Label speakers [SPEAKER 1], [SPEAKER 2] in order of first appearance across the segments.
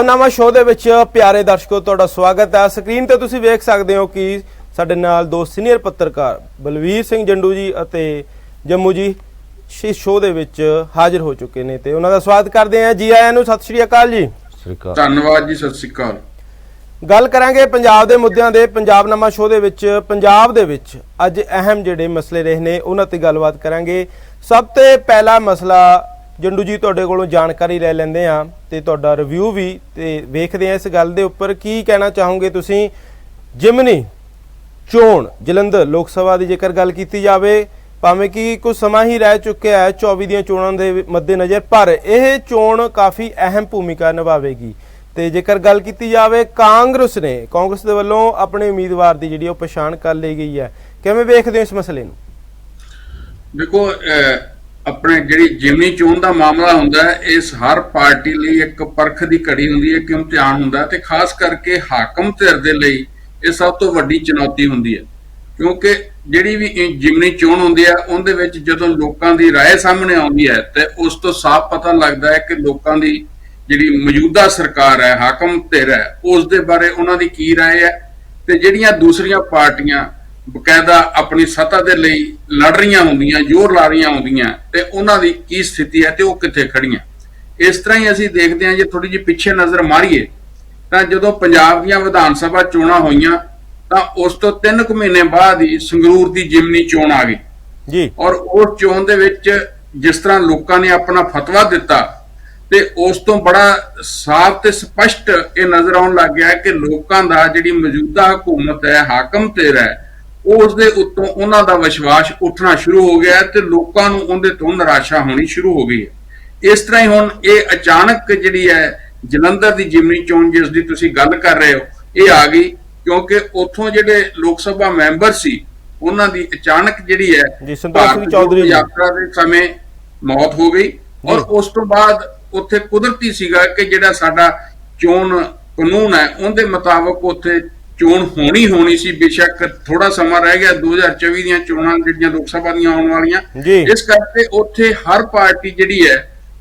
[SPEAKER 1] ਨਵਾਂ ਸ਼ੋਅ ਦੇ ਵਿੱਚ ਪਿਆਰੇ ਦਰਸ਼ਕੋ ਤੁਹਾਡਾ ਸਵਾਗਤ ਹੈ। ਸਕਰੀਨ ਤੇ ਤੁਸੀਂ ਵੇਖ ਸਕਦੇ ਹੋ ਕਿ ਸਾਡੇ ਨਾਲ ਦੋ ਸੀਨੀਅਰ ਪੱਤਰਕਾਰ ਬਲਵੀਰ ਸਿੰਘ ਜੰਡੂ ਜੀ ਅਤੇ ਜੰਮੂ ਜੀ ਇਸ ਸ਼ੋਅ ਦੇ ਵਿੱਚ ਹਾਜ਼ਰ ਹੋ ਚੁੱਕੇ ਨੇ ਤੇ ਉਹਨਾਂ ਦਾ ਸਵਾਗਤ ਕਰਦੇ ਹਾਂ। ਜੀ ਆਇਆਂ ਨੂੰ, ਸਤਿ ਸ਼੍ਰੀ ਅਕਾਲ ਜੀ।
[SPEAKER 2] ਧੰਨਵਾਦ ਜੀ, ਸਤਿ ਸ਼੍ਰੀ ਅਕਾਲ।
[SPEAKER 1] ਗੱਲ ਕਰਾਂਗੇ ਪੰਜਾਬ ਦੇ ਮੁੱਦਿਆਂ ਦੇ। ਪੰਜਾਬ ਨਵਾਂ ਸ਼ੋਅ ਦੇ ਵਿੱਚ ਪੰਜਾਬ ਦੇ ਵਿੱਚ ਅੱਜ ਅਹਿਮ ਜਿਹੜੇ ਮਸਲੇ ਰਹੇ ਨੇ ਉਹਨਾਂ ਤੇ ਗੱਲਬਾਤ ਕਰਾਂਗੇ। ਸਭ ਤੋਂ ਪਹਿਲਾ ਮਸਲਾ ਜੰਡੂ ਜੀ ਤੁਹਾਡੇ ਕੋਲੋਂ ਜਾਣਕਾਰੀ ਲੈ ਲੈਂਦੇ ਆ ਤੇ ਤੁਹਾਡਾ ਰਿਵਿਊ ਵੀ ਤੇ ਵੇਖਦੇ ਆ ਇਸ ਗੱਲ ਦੇ ਉੱਪਰ ਕੀ ਕਹਿਣਾ ਚਾਹੋਗੇ ਤੁਸੀਂ। ਜਿਮਨੀ ਚੋਣ ਜਲੰਧਰ ਲੋਕ ਸਭਾ ਦੀ ਜੇਕਰ ਗੱਲ ਕੀਤੀ ਜਾਵੇ, ਭਾਵੇਂ ਕਿ ਕੁਝ ਸਮਾਂ ਹੀ ਰਹਿ ਚੁੱਕਿਆ ਹੈ 24 ਦੀਆਂ ਚੋਣਾਂ ਦੇ ਮੱਦੇਨਜ਼ਰ, ਪਰ ਇਹ ਚੋਣ ਕਾਫੀ ਅਹਿਮ ਭੂਮਿਕਾ ਨਿਭਾਵੇਗੀ। ਤੇ ਜੇਕਰ ਗੱਲ ਕੀਤੀ ਜਾਵੇ ਕਾਂਗਰਸ ਦੇ ਵੱਲੋਂ ਆਪਣੇ ਉਮੀਦਵਾਰ ਦੀ ਜਿਹੜੀ ਉਹ ਪਛਾਣ ਕਰ ਲਈ ਗਈ ਹੈ, ਕਿਵੇਂ ਵੇਖਦੇ ਹੋ ਇਸ ਮਸਲੇ ਨੂੰ?
[SPEAKER 2] ਦੇਖੋ, ਆਪਣੇ ਜਿਹੜੀ ਜਿਮਨੀ ਚੋਣ ਦਾ ਮਾਮਲਾ ਹੁੰਦਾ ਹੈ, ਇਸ ਹਰ ਪਾਰਟੀ ਲਈ ਇੱਕ ਪਰਖ ਦੀ ਘੜੀ ਹੁੰਦੀ ਹੈ ਕਿ ਇਮਤਿਹਾਨ ਹੁੰਦਾ ਤੇ ਖਾਸ ਕਰਕੇ ਹਾਕਮ ਧਿਰ ਦੇ ਲਈ ਇਹ ਸਭ ਤੋਂ ਵੱਡੀ ਚੁਣੌਤੀ ਹੁੰਦੀ ਹੈ। ਕਿਉਂਕਿ ਜਿਹੜੀ ਵੀ ਜਿਮਨੀ ਚੋਣ ਹੁੰਦੀ ਹੈ ਉਹਦੇ ਵਿੱਚ ਜਦੋਂ ਲੋਕਾਂ ਦੀ ਰਾਏ ਸਾਹਮਣੇ ਆਉਂਦੀ ਹੈ ਤੇ ਉਸ ਤੋਂ ਸਾਫ਼ ਪਤਾ ਲੱਗਦਾ ਹੈ ਕਿ ਲੋਕਾਂ ਦੀ ਜਿਹੜੀ ਮੌਜੂਦਾ ਸਰਕਾਰ ਹੈ, ਹਾਕਮ ਧਿਰ ਹੈ, ਉਸ ਦੇ ਬਾਰੇ ਉਹਨਾਂ ਦੀ ਕੀ ਰਾਏ ਹੈ ਤੇ ਜਿਹੜੀਆਂ ਦੂਸਰੀਆਂ ਪਾਰਟੀਆਂ ਬਕਾਇਦਾ ਆਪਣੀ ਸੱਤਾ ਦੇ ਲਈ ਲੜ ਰਹੀਆਂ ਹੁੰਦੀਆਂ, ਜ਼ੋਰ ਲਾ ਰਹੀਆਂ ਹੁੰਦੀਆਂ ਤੇ ਉਹਨਾਂ ਦੀ ਕੀ ਸਥਿਤੀ ਹੈ ਤੇ ਉਹ ਕਿੱਥੇ ਖੜੀਆਂ। ਇਸ ਤਰ੍ਹਾਂ ਹੀ ਅਸੀਂ ਦੇਖਦੇ ਹਾਂ, ਜੇ ਥੋੜੀ ਜਿਹੀ ਪਿੱਛੇ ਨਜ਼ਰ ਮਾਰੀਏ ਤਾਂ ਜਦੋਂ ਪੰਜਾਬ ਦੀਆਂ ਵਿਧਾਨ ਸਭਾ ਚੋਣਾਂ ਹੋਈਆਂ ਤਾਂ ਉਸ ਤੋਂ 3 ਕੁ ਮਹੀਨੇ ਬਾਅਦ ਹੀ ਸੰਗਰੂਰ ਦੀ ਜਿਮਨੀ ਚੋਣ ਆ ਗਈ ਜੀ। ਔਰ ਉਸ ਚੋਣ ਦੇ ਵਿੱਚ ਜਿਸ ਤਰ੍ਹਾਂ ਲੋਕਾਂ ਨੇ ਆਪਣਾ ਫਤਵਾ ਦਿੱਤਾ ਤੇ ਉਸ ਤੋਂ ਬੜਾ ਸਾਫ਼ ਤੇ ਸਪਸ਼ਟ ਇਹ ਨਜ਼ਰ ਆਉਣ ਲੱਗ ਗਿਆ ਕਿ ਲੋਕਾਂ ਦਾ ਜਿਹੜੀ ਮੌਜੂਦਾ ਹਕੂਮਤ ਹੈ, ਹਾਕਮ ਧਿਰ ਹੈ, ਉਸ ਦੇ ਉੱਤੋਂ ਉਹਨਾਂ ਦਾ ਵਿਸ਼ਵਾਸ ਉੱਠਣਾ ਸ਼ੁਰੂ ਹੋ ਗਿਆ ਤੇ ਲੋਕਾਂ ਨੂੰ ਉਹਦੇ ਤੋਂ ਨਿਰਾਸ਼ਾ ਹੋਣੀ ਸ਼ੁਰੂ ਹੋ ਗਈ ਹੈ। ਇਸ ਤਰ੍ਹਾਂ ਹੀ ਹੁਣ ਇਹ ਅਚਾਨਕ ਜਿਹੜੀ ਹੈ ਜਲੰਧਰ ਦੀ ਜਿਮਨੀ ਚੋਣ ਜਿਸ ਦੀ ਤੁਸੀਂ ਗੱਲ ਕਰ ਰਹੇ ਹੋ ਇਹ ਆ ਗਈ, ਕਿਉਂਕਿ ਉੱਥੋਂ ਜਿਹੜੇ ਲੋਕ ਸਭਾ ਮੈਂਬਰ ਸੀ ਉਹਨਾਂ ਦੀ ਅਚਾਨਕ ਜਿਹੜੀ ਹੈ ਚੌਧਰੀ ਯਾਤਰਾ ਦੇ ਸਮੇਂ ਮੌਤ ਹੋ ਗਈ। ਔਰ ਉਸ ਤੋਂ ਬਾਅਦ ਉੱਥੇ ਕੁਦਰਤੀ ਸੀਗਾ ਕਿ ਜਿਹੜਾ ਸਾਡਾ ਚੋਣ ਕਾਨੂੰਨ ਹੈ ਉਹਦੇ ਮੁਤਾਬਕ ਉੱਥੇ ਚੋਣ ਹੋਣੀ ਸੀ। ਬੇਸ਼ੱਕ ਥੋੜਾ ਸਮਾਂ ਰਹਿ ਗਿਆ 2024 ਦੀਆਂ ਚੋਣਾਂ ਜਿਹੜੀਆਂ ਲੋਕ ਸਭਾ ਦੀਆਂ ਆਉਣ ਵਾਲੀਆਂ, ਇਸ ਕਰਕੇ ਉੱਥੇ ਹਰ ਪਾਰਟੀ ਜਿਹੜੀ ਹੈ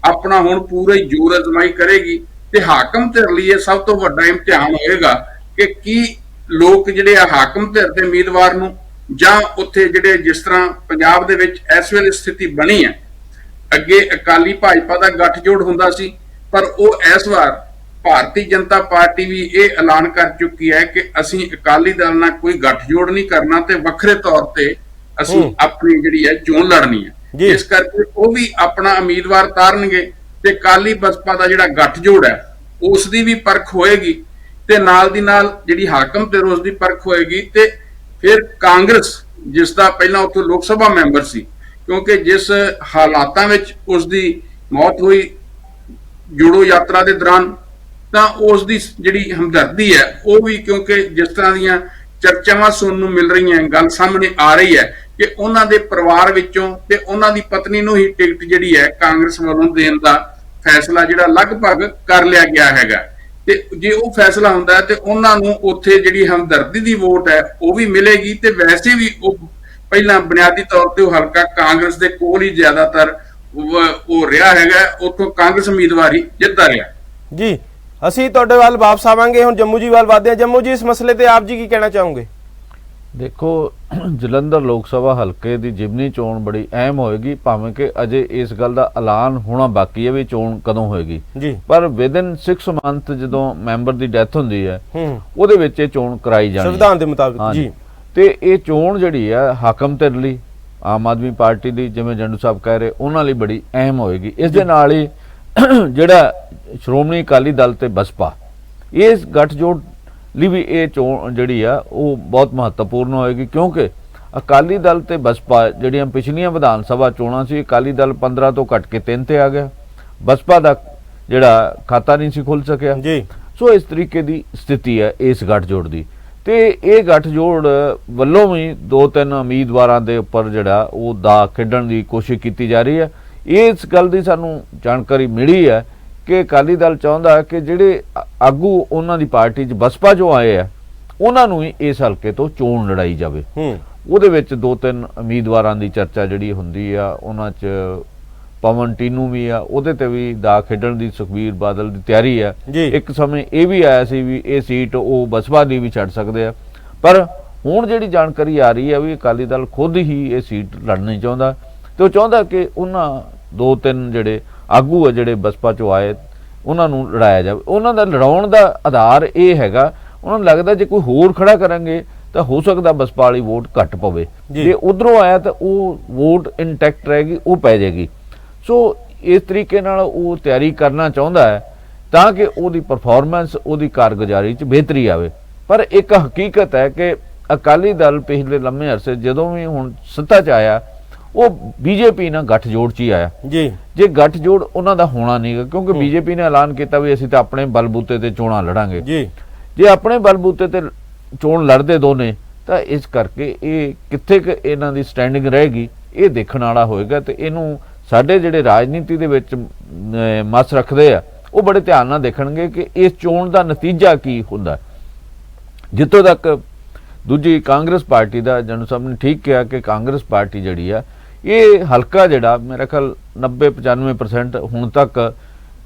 [SPEAKER 2] ਆਪਣਾ ਹੁਣ ਪੂਰਾ ਹੀ ਜ਼ੋਰ ਅਜ਼ਮਾਈ ਕਰੇਗੀ ਤੇ ਹਾਕਮ ਧਿਰ ਲਈ ਇਹ ਸਭ ਤੋਂ ਵੱਡਾ ਇਮਤਿਹਾਨ ਹੋਏਗਾ ਕਿ ਕੀ ਲੋਕ ਜਿਹੜੇ ਆ ਹਾਕਮ ਧਿਰ ਦੇ ਉਮੀਦਵਾਰ ਨੂੰ ਜਾਂ ਉੱਥੇ ਜਿਹੜੇ ਜਿਸ ਤਰ੍ਹਾਂ ਪੰਜਾਬ ਦੇ ਵਿੱਚ ਇਸ ਵੇਲੇ ਸਥਿਤੀ ਬਣੀ ਹੈ, ਅੱਗੇ ਅਕਾਲੀ ਭਾਜਪਾ ਦਾ ਗੱਠਜੋੜ ਹੁੰਦਾ ਸੀ ਪਰ ਉਹ ਇਸ ਵਾਰ ਭਾਰਤੀ ਜਨਤਾ ਪਾਰਟੀ ਵੀ ਇਹ ਐਲਾਨ ਕਰ ਚੁੱਕੀ ਹੈ ਕਿ ਅਸੀਂ ਅਕਾਲੀ ਦਲ ਨਾਲ ਕੋਈ ਗੱਠਜੋੜ ਨਹੀਂ ਕਰਨਾ ਤੇ ਵੱਖਰੇ ਤੌਰ ਤੇ ਅਸੀਂ ਆਪਣੀ ਜਿਹੜੀ ਹੈ ਚੋਣ ਲੜਨੀ ਹੈ। ਇਸ ਕਰਕੇ ਉਹ ਵੀ ਆਪਣਾ ਉਮੀਦਵਾਰ ਤਾਰਨਗੇ ਤੇ ਅਕਾਲੀ ਬਸਪਾ ਦਾ ਜਿਹੜਾ ਗੱਠਜੋੜ ਹੈ ਉਸ ਦੀ ਵੀ ਪਰਖ ਹੋਏਗੀ ਤੇ ਨਾਲ ਦੀ ਨਾਲ ਜਿਹੜੀ ਹਾਕਮ ਤੇ ਉਸ ਦੀ ਪਰਖ ਹੋਏਗੀ। ਤੇ ਫਿਰ ਕਾਂਗਰਸ ਜਿਸ ਦਾ ਪਹਿਲਾਂ ਉੱਥੋਂ ਲੋਕ ਸਭਾ ਮੈਂਬਰ ਸੀ, ਕਿਉਂਕਿ ਜਿਸ ਹਾਲਾਤਾਂ ਵਿੱਚ ਉਸ ਦੀ ਮੌਤ ਹੋਈ ਜੋੜੋ ਯਾਤਰਾ ਦੇ ਦੌਰਾਨ, ਤਾਂ ਉਸ ਦੀ ਜਿਹੜੀ ਹਮਦਰਦੀ ਹੈ ਉਹ ਵੀ, ਕਿਉਂਕਿ ਜਿਸ ਤਰ੍ਹਾਂ ਦੀਆਂ ਚਰਚਾਵਾਂ ਸੁਣਨ ਨੂੰ ਮਿਲ ਰਹੀਆਂ, ਗੱਲ ਸਾਹਮਣੇ ਆ ਰਹੀ ਹੈ ਕਿ ਉਹਨਾਂ ਦੇ ਪਰਿਵਾਰ ਵਿੱਚੋਂ ਤੇ ਉਹਨਾਂ ਦੀ ਪਤਨੀ ਨੂੰ ਹੀ ਟਿਕਟ ਜਿਹੜੀ ਹੈ ਕਾਂਗਰਸ ਵੱਲੋਂ ਦੇਣ ਦਾ ਫੈਸਲਾ ਜਿਹੜਾ ਲਗਭਗ ਕਰ ਲਿਆ ਗਿਆ ਹੈਗਾ। ਤੇ ਜੇ ਉਹ ਫੈਸਲਾ ਹੁੰਦਾ ਹੈ ਤੇ ਉਹਨਾਂ ਨੂੰ ਉੱਥੇ ਜਿਹੜੀ ਹਮਦਰਦੀ ਦੀ ਵੋਟ ਹੈ ਉਹ ਵੀ ਮਿਲੇਗੀ ਤੇ ਵੈਸੇ ਵੀ ਉਹ ਪਹਿਲਾਂ ਬੁਨਿਆਦੀ ਤੌਰ ਤੇ ਉਹ ਹਲਕਾ ਕਾਂਗਰਸ ਦੇ ਕੋਲ ਹੀ ਜ਼ਿਆਦਾਤਰ ਉਹ ਰਿਹਾ ਹੈਗਾ, ਉੱਥੋਂ ਕਾਂਗਰਸ ਉਮੀਦਵਾਰ ਹੀ ਜਿੱਤਦਾ ਰਿਹਾ
[SPEAKER 1] ਜੀ। ਅਸੀਂ ਤੁਹਾਡੇ ਵੱਲ ਵਾਪਸ ਆਵਾਂਗੇ, ਹੁਣ ਜੰਮੂ ਜੀ ਵੱਲ ਵਧਦੇ ਹਾਂ। ਜੰਮੂ ਜੀ, ਇਸ ਮਸਲੇ ਤੇ ਆਪ ਜੀ ਕੀ ਕਹਿਣਾ ਚਾਹੋਗੇ?
[SPEAKER 3] ਦੇਖੋ, ਜਲੰਧਰ ਲੋਕ ਸਭਾ ਹਲਕੇ ਦੀ ਜਿਮਨੀ ਚੋਣ ਬੜੀ ਅਹਿਮ ਹੋਏਗੀ, ਭਾਵੇਂ ਕਿ ਅਜੇ ਇਸ ਗੱਲ ਦਾ ਐਲਾਨ ਹੋਣਾ ਬਾਕੀ ਹੈ ਵੀ ਚੋਣ ਕਦੋਂ ਹੋਏਗੀ ਜੀ। ਪਰ ਵਿਦਨ 6 ਮੰਥ ਜਦੋਂ ਮੈਂਬਰ ਦੀ ਡੈਥ ਹੁੰਦੀ ਹੈ ਉਹਦੇ ਵਿੱਚ ਇਹ ਚੋਣ ਕਰਾਈ ਜਾਣੀ
[SPEAKER 1] ਸੰਵਿਧਾਨ ਦੇ ਮੁਤਾਬਿਕ ਜੀ।
[SPEAKER 3] ਤੇ ਇਹ ਚੋਣ ਜਿਹੜੀ ਹੈ ਹਾਕਮ ਧਿਰ ਲਈ, ਆਮ ਆਦਮੀ ਪਾਰਟੀ ਦੀ, ਜਿਵੇਂ ਜੰਡੂ ਸਾਹਿਬ ਕਹਿ ਰਹੇ, ਉਹਨਾਂ ਲਈ ਬੜੀ ਅਹਿਮ ਹੋਏਗੀ। ਇਸ ਦੇ ਨਾਲ ਹੀ ਜਿਹੜਾ ਸ਼੍ਰੋਮਣੀ ਅਕਾਲੀ ਦਲ ਤੇ ਬਸਪਾ, ਇਸ ਗੱਠਜੋੜ ਲਈ ਵੀ ਇਹ ਚੋਣ ਜਿਹੜੀ ਆ ਉਹ ਬਹੁਤ ਮਹੱਤਵਪੂਰਨ ਹੋਏਗੀ, ਕਿਉਂਕਿ ਅਕਾਲੀ ਦਲ ਤੇ ਬਸਪਾ ਜਿਹੜੀਆਂ ਪਿਛਲੀਆਂ ਵਿਧਾਨ ਸਭਾ ਚੋਣਾਂ ਸੀ, ਅਕਾਲੀ ਦਲ 15 ਤੋਂ ਘਟ ਕੇ 3 ਤੇ ਆ ਗਿਆ, ਬਸਪਾ ਦਾ ਜਿਹੜਾ ਖਾਤਾ ਨਹੀਂ ਸੀ ਖੁੱਲ ਸਕਿਆ ਜੀ। ਸੋ ਇਸ ਤਰੀਕੇ ਦੀ ਸਥਿਤੀ ਹੈ ਇਸ ਗੱਠਜੋੜ ਦੀ ਤੇ ਇਹ ਗੱਠਜੋੜ ਵੱਲੋਂ ਵੀ 2-3 ਉਮੀਦਵਾਰਾਂ ਦੇ ਉੱਪਰ ਜਿਹੜਾ ਉਹ ਦਾ ਖੇਡਣ ਦੀ ਕੋਸ਼ਿਸ਼ ਕੀਤੀ ਜਾ ਰਹੀ ਹੈ। ਇਸ ਗੱਲ ਦੀ ਸਾਨੂੰ ਜਾਣਕਾਰੀ ਮਿਲੀ ਹੈ ਕਿ ਅਕਾਲੀ ਦਲ ਚਾਹੁੰਦਾ ਹੈ ਕਿ ਜਿਹੜੇ ਆਗੂ ਉਹਨਾਂ ਦੀ ਪਾਰਟੀ 'ਚ ਬਸਪਾ ਜੋ ਆਏ ਆ ਉਹਨਾਂ ਨੂੰ ਹੀ ਇਸ ਹਲਕੇ ਤੋਂ ਚੋਣ ਲੜਾਈ ਜਾਵੇ। ਉਹਦੇ ਵਿੱਚ 2-3 ਉਮੀਦਵਾਰਾਂ ਦੀ ਚਰਚਾ ਜਿਹੜੀ ਹੁੰਦੀ ਆ, ਉਹਨਾਂ 'ਚ ਪਵਨ ਟੀਨੂ ਵੀ ਆ, ਉਹਦੇ ਤੇ ਵੀ ਦਾ ਖੇਡਣ ਦੀ ਸੁਖਬੀਰ ਬਾਦਲ ਦੀ ਤਿਆਰੀ ਆ।
[SPEAKER 1] ਜੀ।
[SPEAKER 3] ਇੱਕ ਸਮੇਂ ਇਹ ਵੀ ਆਇਆ ਸੀ ਵੀ ਇਹ ਸੀਟ ਉਹ ਬਸਪਾ ਦੀ ਵੀ ਛੱਡ ਸਕਦੇ ਆ, ਪਰ ਹੁਣ ਜਿਹੜੀ ਜਾਣਕਾਰੀ ਆ ਰਹੀ ਹੈ ਵੀ ਅਕਾਲੀ ਦਲ ਖੁਦ ਹੀ ਇਹ ਸੀਟ ਲੜਨੀ ਚਾਹੁੰਦਾ, ਤੇ ਉਹ ਚਾਹੁੰਦਾ ਕਿ ਉਹਨਾਂ 2-3 ਜਿਹੜੇ ਆਗੂ ਆ ਜਿਹੜੇ ਬਸਪਾ ਚੋਂ ਆਏ ਉਹਨਾਂ ਨੂੰ ਲੜਾਇਆ ਜਾਵੇ। ਉਹਨਾਂ ਦਾ ਲੜਾਉਣ ਦਾ ਆਧਾਰ ਇਹ ਹੈਗਾ, ਉਹਨਾਂ ਨੂੰ ਲੱਗਦਾ ਜੇ ਕੋਈ ਹੋਰ ਖੜਾ ਕਰਾਂਗੇ ਤਾਂ ਹੋ ਸਕਦਾ ਬਸਪਾ ਵਾਲੀ ਵੋਟ ਘੱਟ ਪਵੇ, ਜੇ ਉਧਰੋਂ ਆਇਆ ਤਾਂ ਉਹ ਵੋਟ ਇੰਟੈਕਟ ਰਹੇਗੀ, ਉਹ ਪੈ ਜਾਏਗੀ। ਸੋ ਇਸ ਤਰੀਕੇ ਨਾਲ ਉਹ ਤਿਆਰੀ ਕਰਨਾ ਚਾਹੁੰਦਾ ਹੈ ਤਾਂ ਕਿ ਉਹਦੀ ਪਰਫਾਰਮੈਂਸ, ਉਹਦੀ ਕਾਰਗੁਜ਼ਾਰੀ 'ਚ ਬਿਹਤਰੀ ਆਵੇ। ਪਰ ਇੱਕ ਹਕੀਕਤ ਹੈ ਕਿ ਅਕਾਲੀ ਦਲ ਪਿਛਲੇ ਲੰਮੇ ਅਰਸੇ ਜਦੋਂ ਵੀ ਹੁਣ ਸੱਤਾ 'ਚ ਆਇਆ ਉਹ ਬੀਜੇਪੀ ਨਾਲ ਗੱਠਜੋੜ 'ਚ ਹੀ ਆਇਆ
[SPEAKER 1] ਜੀ।
[SPEAKER 3] ਜੇ ਗੱਠਜੋੜ ਉਹਨਾਂ ਦਾ ਹੋਣਾ ਨਹੀਂਗਾ, ਕਿਉਂਕਿ ਬੀਜੇਪੀ ਨੇ ਐਲਾਨ ਕੀਤਾ ਵੀ ਅਸੀਂ ਤਾਂ ਆਪਣੇ ਬਲਬੂਤੇ ਤੇ ਚੋਣਾਂ ਲੜਾਂਗੇ ਜੀ। ਜੇ ਆਪਣੇ ਬਲਬੂਤੇ ਤੇ ਚੋਣ ਲੜਦੇ ਦੋਨੇ ਤਾਂ ਇਸ ਕਰਕੇ ਇਹ ਕਿੱਥੇ ਕੁ ਇਹਨਾਂ ਦੀ ਸਟੈਂਡਿੰਗ ਰਹੇਗੀ ਇਹ ਦੇਖਣ ਵਾਲਾ ਹੋਏਗਾ। ਤੇ ਇਹਨੂੰ ਸਾਡੇ ਜਿਹੜੇ ਰਾਜਨੀਤੀ ਦੇ ਵਿੱਚ ਮਸ ਰੱਖਦੇ ਆ ਉਹ ਬੜੇ ਧਿਆਨ ਨਾਲ ਦੇਖਣਗੇ ਕਿ ਇਸ ਚੋਣ ਦਾ ਨਤੀਜਾ ਕੀ ਹੁੰਦਾ। ਜਿੱਥੋਂ ਤੱਕ ਦੂਜੀ ਕਾਂਗਰਸ ਪਾਰਟੀ ਦਾ, ਜਨਰਲ ਸਾਹਿਬ ਨੇ ਠੀਕ ਕਿਹਾ ਕਿ ਕਾਂਗਰਸ ਪਾਰਟੀ ਜਿਹੜੀ ਆ ਇਹ ਹਲਕਾ ਜਿਹੜਾ ਮੇਰਾ ਖਿਆਲ 90-95% ਹੁਣ ਤੱਕ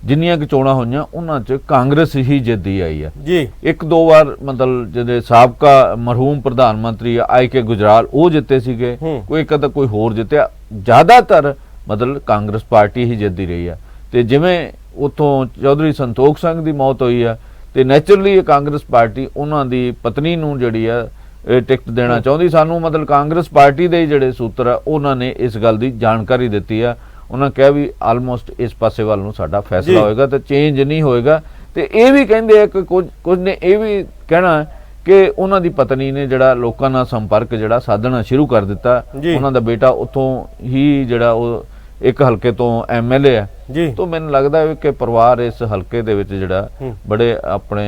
[SPEAKER 3] ਜਿੰਨੀਆਂ ਕਿ ਚੋਣਾਂ ਹੋਈਆਂ ਉਹਨਾਂ 'ਚ ਕਾਂਗਰਸ ਹੀ ਜਿੱਤੀ ਆਈ ਆ ਜੀ। 1-2 ਵਾਰ ਮਤਲਬ ਜਿਹੜੇ ਸਾਬਕਾ ਮਰਹੂਮ ਪ੍ਰਧਾਨ ਮੰਤਰੀ ਆਈ.ਕੇ. ਗੁਜਰਾਲ ਉਹ ਜਿੱਤੇ ਸੀਗੇ, ਕੋਈ ਇੱਕ ਅੱਧਾ ਕੋਈ ਹੋਰ ਜਿੱਤਿਆ, ਜ਼ਿਆਦਾਤਰ ਮਤਲਬ ਕਾਂਗਰਸ ਪਾਰਟੀ ਹੀ ਜਿੱਤਦੀ ਰਹੀ ਆ। ਤੇ ਜਿਵੇਂ ਉੱਥੋਂ ਚੌਧਰੀ ਸੰਤੋਖ ਸਿੰਘ ਦੀ ਮੌਤ ਹੋਈ ਆ ਤੇ ਨੈਚੁਰਲੀ ਇਹ ਕਾਂਗਰਸ ਪਾਰਟੀ ਉਹਨਾਂ ਦੀ ਪਤਨੀ ਨੂੰ ਜਿਹੜੀ ਆ ਟਿਕਟ ਦੇਣਾ ਚਾਹੁੰਦੀ। ਸਾਨੂੰ ਮਤਲਬ ਕਾਂਗਰਸ ਪਾਰਟੀ ਦੇ ਜਿਹੜੇ ਸੂਤਰ ਆ ਉਹਨਾਂ ਨੇ ਇਸ ਗੱਲ ਦੀ ਜਾਣਕਾਰੀ ਦਿੱਤੀ ਆ। ਉਹਨਾਂ ਕਿਹਾ ਵੀ ਆਲਮੋਸਟ ਇਸ ਪਾਸੇ ਵੱਲ ਨੂੰ ਸਾਡਾ ਫੈਸਲਾ ਹੋਏਗਾ ਤੇ ਚੇਂਜ ਨਹੀਂ ਹੋਏਗਾ। ਤੇ ਇਹ ਵੀ ਕਹਿੰਦੇ ਆ ਕਿ ਕੁਝ ਨੇ ਇਹ ਵੀ ਕਹਿਣਾ ਕਿ ਉਹਨਾਂ ਦੀ ਪਤਨੀ ਨੇ ਜਿਹੜਾ ਲੋਕਾਂ ਨਾਲ ਸੰਪਰਕ ਜਿਹੜਾ ਸਾਧਣਾ ਸ਼ੁਰੂ ਕਰ ਦਿੱਤਾ। ਉਹਨਾਂ ਦਾ ਬੇਟਾ ਉੱਥੋਂ ਹੀ ਜਿਹੜਾ ਉਹ ਇੱਕ ਹਲਕੇ ਤੋਂ ਐਮਐਲਏ ਹੈ ਜੀ। ਤਾਂ ਮੈਨੂੰ ਲੱਗਦਾ ਹੈ ਕਿ ਪਰਿਵਾਰ ਇਸ ਹਲਕੇ ਦੇ ਵਿੱਚ ਜਿਹੜਾ ਬੜੇ ਆਪਣੇ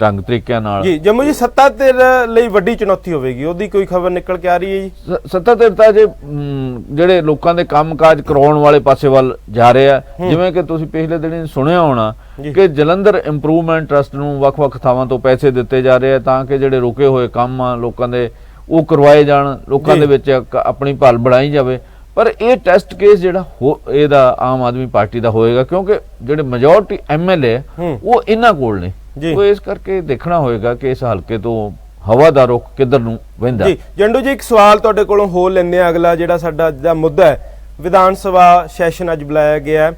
[SPEAKER 3] ਢੰਗ ਤਰੀਕਿਆਂ ਨਾਲ
[SPEAKER 1] ਜੀ। ਜੰਮੂ ਜੀ ਸੱਤਾ ਧਿਰ ਲਈ ਵੱਡੀ ਚੁਣੌਤੀ ਹੋਵੇਗੀ, ਉਹਦੀ ਕੋਈ ਖਬਰ ਨਿਕਲ ਕੇ ਆ ਰਹੀ ਹੈ ਜੀ?
[SPEAKER 3] ਸੱਤਾ ਧਿਰ ਤਾਂ ਜਿਹੜੇ ਲੋਕਾਂ ਦੇ ਕੰਮਕਾਜ ਕਰਾਉਣ ਵਾਲੇ ਪਾਸੇ ਵੱਲ ਜਾ ਰਹੇ ਆ। ਜਿਵੇਂ ਕਿ ਤੁਸੀਂ ਪਿਛਲੇ ਦਿਨ ਸੁਣਿਆ ਹੋਣਾ ਕਿ ਜਲੰਧਰ ਇੰਪਰੂਵਮੈਂਟ ਟਰਸਟ ਨੂੰ ਵੱਖ-ਵੱਖ ਥਾਵਾਂ ਤੋਂ ਪੈਸੇ ਦਿੱਤੇ ਜਾ ਰਹੇ ਆ ਤਾਂ ਕਿ ਜਿਹੜੇ ਰੁਕੇ ਹੋਏ ਕੰਮ ਆ ਲੋਕਾਂ ਦੇ ਉਹ ਕਰਵਾਏ ਜਾਣ, ਲੋਕਾਂ ਦੇ ਵਿੱਚ ਆਪਣੀ ਭਲ ਬਣਾਈ ਜਾਵੇ। ਪਰ ਇਹ ਟੈਸਟ ਕੇਸ ਜਿਹੜਾ ਇਹਦਾ ਆਮ ਆਦਮੀ ਪਾਰਟੀ ਦਾ ਹੋਏਗਾ ਕਿਉਂਕਿ ਜਿਹੜੇ ਮੈਜੋਰਟੀ ਐਮਐਲਏ ਉਹ ਇਹਨਾਂ ਕੋਲ ਨੇ। ਉਹ ਇਸ ਕਰਕੇ ਦੇਖਣਾ ਹੋਏਗਾ ਕਿ ਇਸ ਹਲਕੇ ਤੋਂ ਹਵਾ ਦਾ ਰੁਖ ਕਿੱਧਰ ਨੂੰ ਵਹਿੰਦਾ।
[SPEAKER 1] ਜੀ ਜੰਡੂ ਜੀ, ਇੱਕ ਸਵਾਲ ਤੁਹਾਡੇ ਕੋਲੋਂ ਹੋ ਲੈਂਦੇ ਆ। ਅਗਲਾ ਜਿਹੜਾ ਸਾਡਾ ਅੱਜ ਦਾ ਮੁੱਦਾ ਹੈ, ਵਿਧਾਨ ਸਭਾ ਸੈਸ਼ਨ ਅੱਜ ਬੁਲਾਇਆ ਗਿਆ,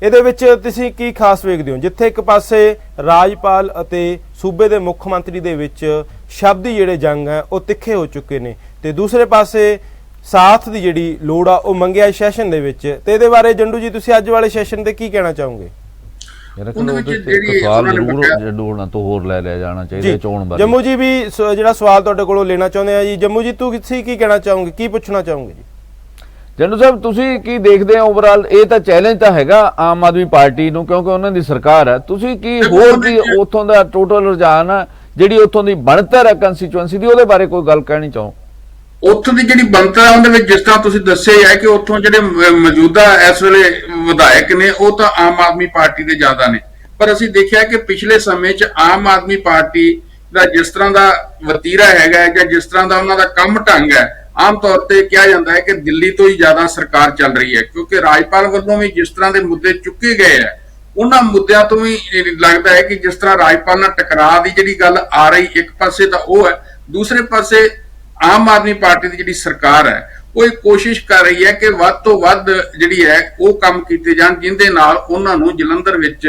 [SPEAKER 1] ਇਹਦੇ ਵਿੱਚ ਤੁਸੀਂ ਕੀ ਖਾਸ ਵੇਖਦੇ ਹੋ? ਜਿੱਥੇ ਇੱਕ ਪਾਸੇ ਰਾਜਪਾਲ ਅਤੇ ਸੂਬੇ ਦੇ ਮੁੱਖ ਮੰਤਰੀ ਦੇ ਵਿੱਚ ਸ਼ਬਦੀ ਜਿਹੜੇ ਜੰਗ ਹੈ ਉਹ ਤਿੱਖੇ ਹੋ ਚੁੱਕੇ ਨੇ, ਤੇ ਦੂਸਰੇ ਪਾਸੇ ਸਾਥ ਦੀ ਜਿਹੜੀ ਲੋੜ ਆ ਉਹ ਮੰਗਿਆ ਸੈਸ਼ਨ ਦੇ ਵਿੱਚ। ਤੇ ਇਹਦੇ ਬਾਰੇ ਜੰਡੂ ਜੀ ਤੁਸੀਂ ਅੱਜ ਵਾਲੇ ਸੈਸ਼ਨ ਤੇ ਕੀ ਕਹਿਣਾ ਚਾਹੋਗੇ?
[SPEAKER 3] ਸਵਾਲ ਜ਼ਰੂਰ ਜੰਡੂ ਤੋਂ ਹੋਰ ਲੈ ਲਿਆ ਜਾਣਾ ਚਾਹੀਦਾ ਚੋਣ ਬਾਰੇ।
[SPEAKER 1] ਜੰਮੂ ਜੀ ਵੀ ਜਿਹੜਾ ਸਵਾਲ ਤੁਹਾਡੇ ਕੋਲੋਂ ਲੈਣਾ ਚਾਹੁੰਦੇ ਆ ਜੀ। ਜੰਮੂ ਜੀ ਤੁਸੀਂ ਕੀ ਕਹਿਣਾ ਚਾਹੋਗੇ, ਕੀ ਪੁੱਛਣਾ ਚਾਹੋਗੇ ਜੀ?
[SPEAKER 3] ਜੰਡੂ ਸਾਹਿਬ ਤੁਸੀਂ ਕੀ ਦੇਖਦੇ ਹੋ ਓਵਰਆਲ? ਇਹ ਤਾਂ ਚੈਲੰਜ ਤਾਂ ਹੈਗਾ ਆਮ ਆਦਮੀ ਪਾਰਟੀ ਨੂੰ ਕਿਉਂਕਿ ਉਹਨਾਂ ਦੀ ਸਰਕਾਰ ਹੈ। ਤੁਸੀਂ ਕੀ ਹੋਰ ਕੀ ਉੱਥੋਂ ਦਾ ਟੋਟਲ ਰੁਝਾਨ ਆ, ਜਿਹੜੀ ਉੱਥੋਂ ਦੀ ਬਣਤਰ ਹੈ ਕੰਸਟੀਚੁਐਂਸੀ ਦੀ, ਉਹਦੇ ਬਾਰੇ ਕੋਈ ਗੱਲ ਕਹਿਣੀ ਚਾਹੋ?
[SPEAKER 2] ਉੱਥੋਂ ਦੀ ਜਿਹੜੀ ਬਣਤਰ ਹੈ ਉਹਦੇ ਵਿੱਚ ਜਿਸ ਤਰ੍ਹਾਂ ਤੁਸੀਂ ਦੱਸਿਆ ਹੈ ਕਿ ਉੱਥੋਂ ਜਿਹੜੇ ਮੌਜੂਦਾ ਇਸ ਵੇਲੇ ਵਿਧਾਇਕ ਨੇ ਉਹ ਤਾਂ ਆਮ ਆਦਮੀ ਪਾਰਟੀ ਦੇ ਜ਼ਿਆਦਾ ਨੇ, ਪਰ ਅਸੀਂ ਦੇਖਿਆ ਕਿ ਪਿਛਲੇ ਸਮੇਂ 'ਚ ਆਮ ਆਦਮੀ ਪਾਰਟੀ ਦਾ ਜਿਸ ਤਰ੍ਹਾਂ ਦਾ ਵਤੀਰਾ ਹੈਗਾ ਜਾਂ ਜਿਸ ਤਰ੍ਹਾਂ ਦਾ ਉਹਨਾਂ ਦਾ ਕੰਮ ਢੰਗ ਹੈ, ਆਮ ਤੌਰ ਤੇ ਕਿਹਾ ਜਾਂਦਾ ਹੈ ਕਿ ਦਿੱਲੀ ਤੋਂ ਹੀ ਜ਼ਿਆਦਾ ਸਰਕਾਰ ਚੱਲ ਰਹੀ ਹੈ। ਕਿਉਂਕਿ ਰਾਜਪਾਲ ਵੱਲੋਂ ਵੀ ਜਿਸ ਤਰ੍ਹਾਂ ਦੇ ਮੁੱਦੇ ਚੁੱਕੇ ਗਏ ਆ ਉਹਨਾਂ ਮੁੱਦਿਆਂ ਤੋਂ ਵੀ ਲੱਗਦਾ ਹੈ ਕਿ ਜਿਸ ਤਰ੍ਹਾਂ ਰਾਜਪਾਲ ਨਾਲ ਟਕਰਾਅ ਦੀ ਜਿਹੜੀ ਗੱਲ ਆ ਰਹੀ ਇੱਕ ਪਾਸੇ ਤਾਂ ਉਹ ਹੈ, ਦੂਸਰੇ ਪਾਸੇ ਆਮ ਆਦਮੀ ਪਾਰਟੀ ਦੀ ਜਿਹੜੀ ਸਰਕਾਰ ਹੈ ਉਹ ਇਹ ਕੋਸ਼ਿਸ਼ ਕਰ ਰਹੀ ਹੈ ਕਿ ਵੱਧ ਤੋਂ ਵੱਧ ਜਿਹੜੀ ਹੈ ਉਹ ਕੰਮ ਕੀਤੇ ਜਾਣ ਜਿੰਦੇ ਨਾਲ ਉਹਨਾਂ ਨੂੰ ਜਲੰਧਰ ਵਿੱਚ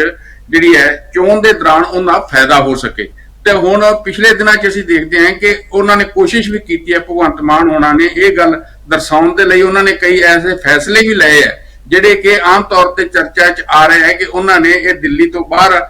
[SPEAKER 2] ਜਿਹੜੀ ਹੈ ਚੋਣ ਦੇ ਦੌਰਾਨ ਉਹਨਾਂ ਫਾਇਦਾ ਹੋ ਸਕੇ। ਤੇ ਹੁਣ ਪਿਛਲੇ ਦਿਨਾਂ 'ਚ ਅਸੀਂ ਦੇਖਦੇ ਹਾਂ ਕਿ ਉਹਨਾਂ ਨੇ ਕੋਸ਼ਿਸ਼ ਵੀ ਕੀਤੀ ਹੈ, ਭਗਵੰਤ ਮਾਨ ਹੋਣਾ ਨੇ ਇਹ ਗੱਲ ਦਰਸਾਉਣ ਦੇ ਲਈ ਉਹਨਾਂ ਨੇ ਕਈ ਐਸੇ ਫੈਸਲੇ ਵੀ ਲਏ ਹੈ ਜਿਹੜੇ ਕਿ ਆਮ ਤੌਰ ਤੇ ਚਰਚਾ 'ਚ ਆ ਰਿਹਾ ਹੈ ਕਿ ਉਹਨਾਂ ਨੇ ਇਹ ਦਿੱਲੀ ਤੋਂ ਬਾਹਰ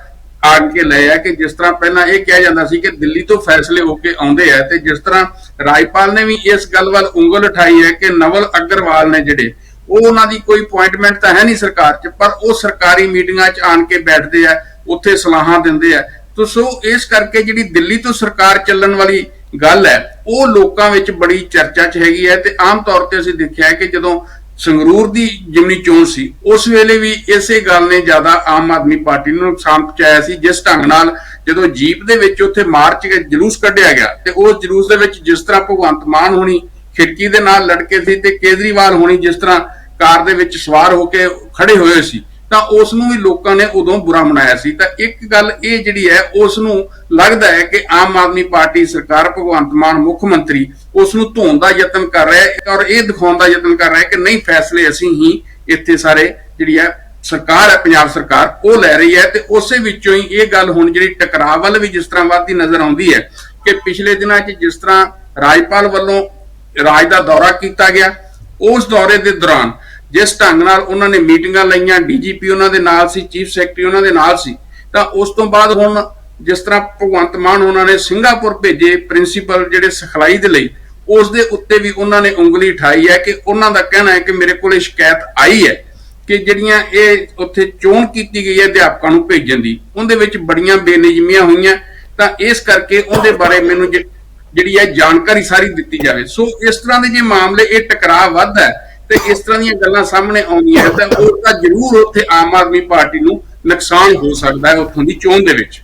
[SPEAKER 2] ਆ ਕੇ ਲਏ ਆ। ਕਿ ਜਿਸ ਤਰ੍ਹਾਂ ਪਹਿਲਾਂ ਇਹ ਕਿਹਾ ਜਾਂਦਾ ਸੀ ਕਿ ਦਿੱਲੀ ਤੋਂ ਫੈਸਲੇ ਹੋ ਕੇ ਆਉਂਦੇ ਆ, ਤੇ ਜਿਸ ਤਰ੍ਹਾਂ ਰਾਜਪਾਲ ਨੇ ਵੀ ਇਸ ਗੱਲ ਵੱਲ ਉਂਗਲ ਉਠਾਈ ਹੈ ਕਿ ਨਵਲ ਅਗਰਵਾਲ ਨੇ ਜਿਹੜੇ ਉਹ ਉਹਨਾਂ ਦੀ ਕੋਈ ਅਪਾਇੰਟਮੈਂਟ ਤਾਂ ਹੈ ਨਹੀਂ ਸਰਕਾਰ 'ਚ, ਪਰ ਉਹ ਸਰਕਾਰੀ ਮੀਟਿੰਗਾਂ 'ਚ ਆਣ ਕੇ ਬੈਠਦੇ ਆ, ਉੱਥੇ ਸਲਾਹਾਂ ਦਿੰਦੇ ਆ। ਤੋ ਸੋ ਇਸ ਕਰਕੇ ਜਿਹੜੀ ਦਿੱਲੀ ਤੋਂ ਸਰਕਾਰ ਚੱਲਣ ਵਾਲੀ ਗੱਲ ਹੈ ਉਹ ਲੋਕਾਂ ਵਿੱਚ ਬੜੀ ਚਰਚਾ 'ਚ ਹੈਗੀ ਹੈ। ਤੇ ਆਮ ਤੌਰ ਤੇ ਅਸੀਂ ਦੇਖਿਆ ਹੈ ਕਿ ਜਦੋਂ ਸੰਗਰੂਰ ਦੀ ਜਿਮਨੀ ਚੋਣ ਸੀ ਉਸ ਵੇਲੇ ਵੀ ਇਸੇ ਗੱਲ ਨੇ ਜ਼ਿਆਦਾ ਆਮ ਆਦਮੀ ਪਾਰਟੀ ਨੂੰ ਨੁਕਸਾਨ ਪਹੁੰਚਾਇਆ ਸੀ। ਜਿਸ ਢੰਗ ਨਾਲ ਜਦੋਂ ਜੀਪ ਦੇ ਵਿੱਚ ਉੱਥੇ ਮਾਰਚ ਜਲੂਸ ਕੱਢਿਆ ਗਿਆ ਤੇ ਉਸ ਜਲੂਸ ਦੇ ਵਿੱਚ ਜਿਸ ਤਰ੍ਹਾਂ ਭਗਵੰਤ ਮਾਨ ਹੋਣੀ ਖਿੜਕੀ ਦੇ ਨਾਲ ਲੜਕੇ ਸੀ ਤੇ ਕੇਜਰੀਵਾਲ ਹੋਣੀ ਜਿਸ ਤਰ੍ਹਾਂ ਕਾਰ ਦੇ ਵਿੱਚ ਸਵਾਰ ਹੋ ਕੇ ਖੜੇ ਹੋਏ ਸੀ, ਤਾਂ ਉਸ ਨੂੰ ਵੀ ਲੋਕਾਂ ਨੇ ਉਦੋਂ ਬੁਰਾ ਮਨਾਇਆ ਸੀ। ਤਾਂ ਇੱਕ ਗੱਲ ਇਹ ਜਿਹੜੀ ਹੈ, ਉਸ ਨੂੰ ਲੱਗਦਾ ਹੈ ਕਿ ਆਮ ਆਦਮੀ ਪਾਰਟੀ ਸਰਕਾਰ, ਭਗਵੰਤ ਮਾਨ ਮੁੱਖ ਮੰਤਰੀ, ਉਸ ਨੂੰ ਧੋਣ ਦਾ ਯਤਨ ਕਰ ਰਿਹਾ ਹੈ ਔਰ ਇਹ ਦਿਖਾਉਣ ਦਾ ਯਤਨ ਕਰ ਰਿਹਾ ਹੈ ਕਿ ਨਹੀਂ, ਫੈਸਲੇ ਅਸੀਂ ਹੀ ਇੱਥੇ ਸਾਰੇ ਜਿਹੜੀ ਹੈ ਸਰਕਾਰ ਹੈ, ਪੰਜਾਬ ਸਰਕਾਰ ਉਹ ਲੈ ਰਹੀ ਹੈ। ਤੇ ਉਸੇ ਵਿੱਚੋਂ ਹੀ ਇਹ ਗੱਲ ਹੁਣ ਜਿਹੜੀ ਟਕਰਾਅ ਵੱਲ ਵੀ ਜਿਸ ਤਰ੍ਹਾਂ ਵੱਧਦੀ ਨਜ਼ਰ ਆਉਂਦੀ ਹੈ ਕਿ ਪਿਛਲੇ ਦਿਨਾਂ 'ਚ ਜਿਸ ਤਰ੍ਹਾਂ ਰਾਜਪਾਲ ਵੱਲੋਂ ਰਾਜ ਦਾ ਦੌਰਾ ਕੀਤਾ ਗਿਆ, ਉਸ ਦੌਰੇ ਦੇ ਦੌਰਾਨ ਜਿਸ ਢੰਗ ਨਾਲ ਉਹਨਾਂ ਨੇ ਮੀਟਿੰਗਾਂ ਲਈਆਂ, ਡੀਜੀਪੀ ਉਹਨਾਂ ਦੇ ਨਾਲ ਸੀ, ਚੀਫ ਸੈਕਟਰੀ ਉਹਨਾਂ ਦੇ ਨਾਲ ਸੀ, ਤਾਂ ਉਸ ਤੋਂ ਬਾਅਦ ਹੁਣ ਜਿਸ ਤਰ੍ਹਾਂ ਭਗਵੰਤ ਮਾਨ ਉਹਨਾਂ ਨੇ ਸਿੰਗਾਪੁਰ ਭੇਜੇ ਪ੍ਰਿੰਸੀਪਲ ਜਿਹੜੇ ਸਿਖਲਾਈ ਦੇ ਲਈ, ਉਸ ਦੇ ਉੱਤੇ ਵੀ ਉਹਨਾਂ ਨੇ ਉਂਗਲੀ ਉਠਾਈ ਹੈ ਕਿ ਉਹਨਾਂ ਦਾ ਕਹਿਣਾ ਹੈ ਕਿ ਮੇਰੇ ਕੋਲ ਸ਼ਿਕਾਇਤ ਆਈ ਹੈ ਕਿ ਜਿਹੜੀਆਂ ਇਹ ਉੱਥੇ ਚੋਣ ਕੀਤੀ ਗਈ ਹੈ ਅਧਿਆਪਕਾਂ ਨੂੰ ਭੇਜਣ ਦੀ, ਉਹਦੇ ਵਿੱਚ ਬੜੀਆਂ ਬੇਨਿਯਮੀਆਂ ਹੋਈਆਂ, ਤਾਂ ਇਸ ਕਰਕੇ ਉਹਦੇ ਬਾਰੇ ਮੈਨੂੰ ਜਿਹੜੀ ਹੈ ਜਾਣਕਾਰੀ ਸਾਰੀ ਦਿੱਤੀ ਜਾਵੇ। ਸੋ ਇਸ ਤਰ੍ਹਾਂ ਦੇ ਜੇ ਮਾਮਲੇ ਇਹ ਟਕਰਾਅ ਵੱਧਦਾ ਤੇ ਇਸ ਤਰ੍ਹਾਂ ਦੀਆਂ ਗੱਲਾਂ ਸਾਹਮਣੇ ਆਉਂਦੀਆਂ ਤਾਂ ਉਹ ਤਾਂ ਜ਼ਰੂਰ ਉੱਥੇ ਆਮ ਆਦਮੀ ਪਾਰਟੀ ਨੂੰ ਨੁਕਸਾਨ ਹੋ ਸਕਦਾ ਹੈ ਉੱਥੋਂ ਦੀ ਚੋਣ ਦੇ ਵਿੱਚ।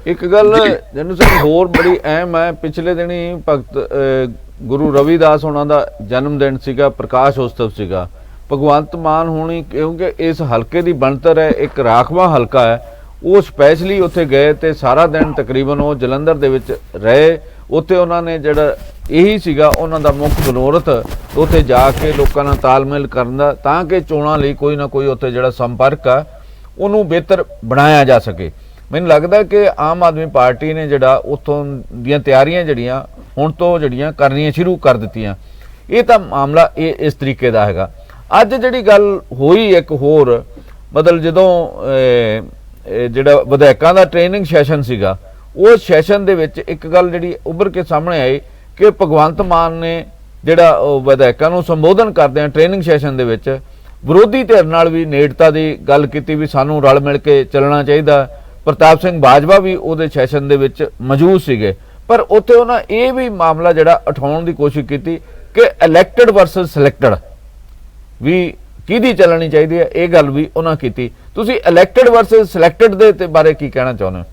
[SPEAKER 3] ਇੱਕ ਗੱਲ ਜਨੂ ਸਿੰਘ ਹੋਰ ਬੜੀ ਅਹਿਮ ਹੈ, ਪਿਛਲੇ ਦਿਨੀ ਭਗਤ ਗੁਰੂ ਰਵਿਦਾਸ ਹੋਣਾ ਦਾ ਜਨਮ ਦਿਨ ਸੀਗਾ, ਪ੍ਰਕਾਸ਼ ਉਤਸਵ ਸੀਗਾ। ਭਗਵੰਤ ਮਾਨ ਹੋਣੀ ਕਿਉਂਕਿ ਇਸ ਹਲਕੇ ਦੀ ਬਣਤਰ ਹੈ, ਇੱਕ ਰਾਖਵਾਂ ਹਲਕਾ ਹੈ, ਉਹ ਸਪੈਸ਼ਲੀ ਉੱਥੇ ਗਏ ਤੇ ਸਾਰਾ ਦਿਨ ਤਕਰੀਬਨ ਉਹ ਜਲੰਧਰ ਦੇ ਵਿੱਚ ਰਹੇ। ਉੱਥੇ ਉਹਨਾਂ ਨੇ ਜਿਹੜਾ ਇਹੀ ਸੀਗਾ ਉਹਨਾਂ ਦਾ ਮੁੱਖ ਮਨੋਰਥ, ਉੱਥੇ ਜਾ ਕੇ ਲੋਕਾਂ ਨਾਲ ਤਾਲਮੇਲ ਕਰਨ ਦਾ, ਤਾਂ ਕਿ ਚੋਣਾਂ ਲਈ ਕੋਈ ਨਾ ਕੋਈ ਉੱਥੇ ਜਿਹੜਾ ਸੰਪਰਕ ਆ ਉਹਨੂੰ ਬਿਹਤਰ ਬਣਾਇਆ ਜਾ ਸਕੇ। ਮੈਨੂੰ ਲੱਗਦਾ ਕਿ ਆਮ ਆਦਮੀ ਪਾਰਟੀ ਨੇ ਜਿਹੜਾ ਉੱਥੋਂ ਦੀਆਂ ਤਿਆਰੀਆਂ ਜਿਹੜੀਆਂ ਹੁਣ ਤੋਂ ਜਿਹੜੀਆਂ ਕਰਨੀਆਂ ਸ਼ੁਰੂ ਕਰ ਦਿੱਤੀਆਂ। ਇਹ ਤਾਂ ਮਾਮਲਾ ਇਹ ਇਸ ਤਰੀਕੇ ਦਾ ਹੈਗਾ। ਅੱਜ ਜਿਹੜੀ ਗੱਲ ਹੋਈ ਇੱਕ ਹੋਰ, ਮਤਲਬ ਜਦੋਂ ਜਿਹੜਾ ਵਿਧਾਇਕਾਂ ਦਾ ਟ੍ਰੇਨਿੰਗ ਸੈਸ਼ਨ ਸੀਗਾ, ਉਸ ਸੈਸ਼ਨ ਦੇ ਵਿੱਚ ਇੱਕ ਗੱਲ ਜਿਹੜੀ ਉੱਭਰ ਕੇ ਸਾਹਮਣੇ ਆਈ ਕਿ ਭਗਵੰਤ ਮਾਨ ਨੇ ਜਿਹੜਾ ਵਿਧਾਇਕਾਂ ਨੂੰ ਸੰਬੋਧਨ ਕਰਦਿਆਂ ਟ੍ਰੇਨਿੰਗ ਸੈਸ਼ਨ ਦੇ ਵਿੱਚ ਵਿਰੋਧੀ ਧਿਰ ਨਾਲ ਵੀ ਨੇੜਤਾ ਦੀ ਗੱਲ ਕੀਤੀ ਵੀ ਸਾਨੂੰ ਰਲ ਮਿਲ ਕੇ ਚੱਲਣਾ ਚਾਹੀਦਾ। ਪ੍ਰਤਾਪ ਸਿੰਘ ਬਾਜਵਾ ਵੀ ਉਹਦੇ ਸੈਸ਼ਨ ਦੇ ਵਿੱਚ ਮੌਜੂਦ ਸੀਗੇ, ਪਰ ਉੱਥੇ ਉਹਨਾਂ ਇਹ ਵੀ ਮਾਮਲਾ ਜਿਹੜਾ ਉਠਾਉਣ ਦੀ ਕੋਸ਼ਿਸ਼ ਕੀਤੀ ਕਿ ਇਲੈਕਟਡ ਵਰਸਸ ਸਿਲੈਕਟਡ ਵੀ ਕਿਹਦੀ ਚੱਲਣੀ ਚਾਹੀਦੀ ਹੈ, ਇਹ ਗੱਲ ਵੀ ਉਹਨਾਂ ਕੀਤੀ। ਤੁਸੀਂ ਇਲੈਕਟਡ ਵਰਸਸ ਸਿਲੈਕਟਡ ਦੇ ਬਾਰੇ ਕੀ ਕਹਿਣਾ ਚਾਹੁੰਦੇ ਹੋ?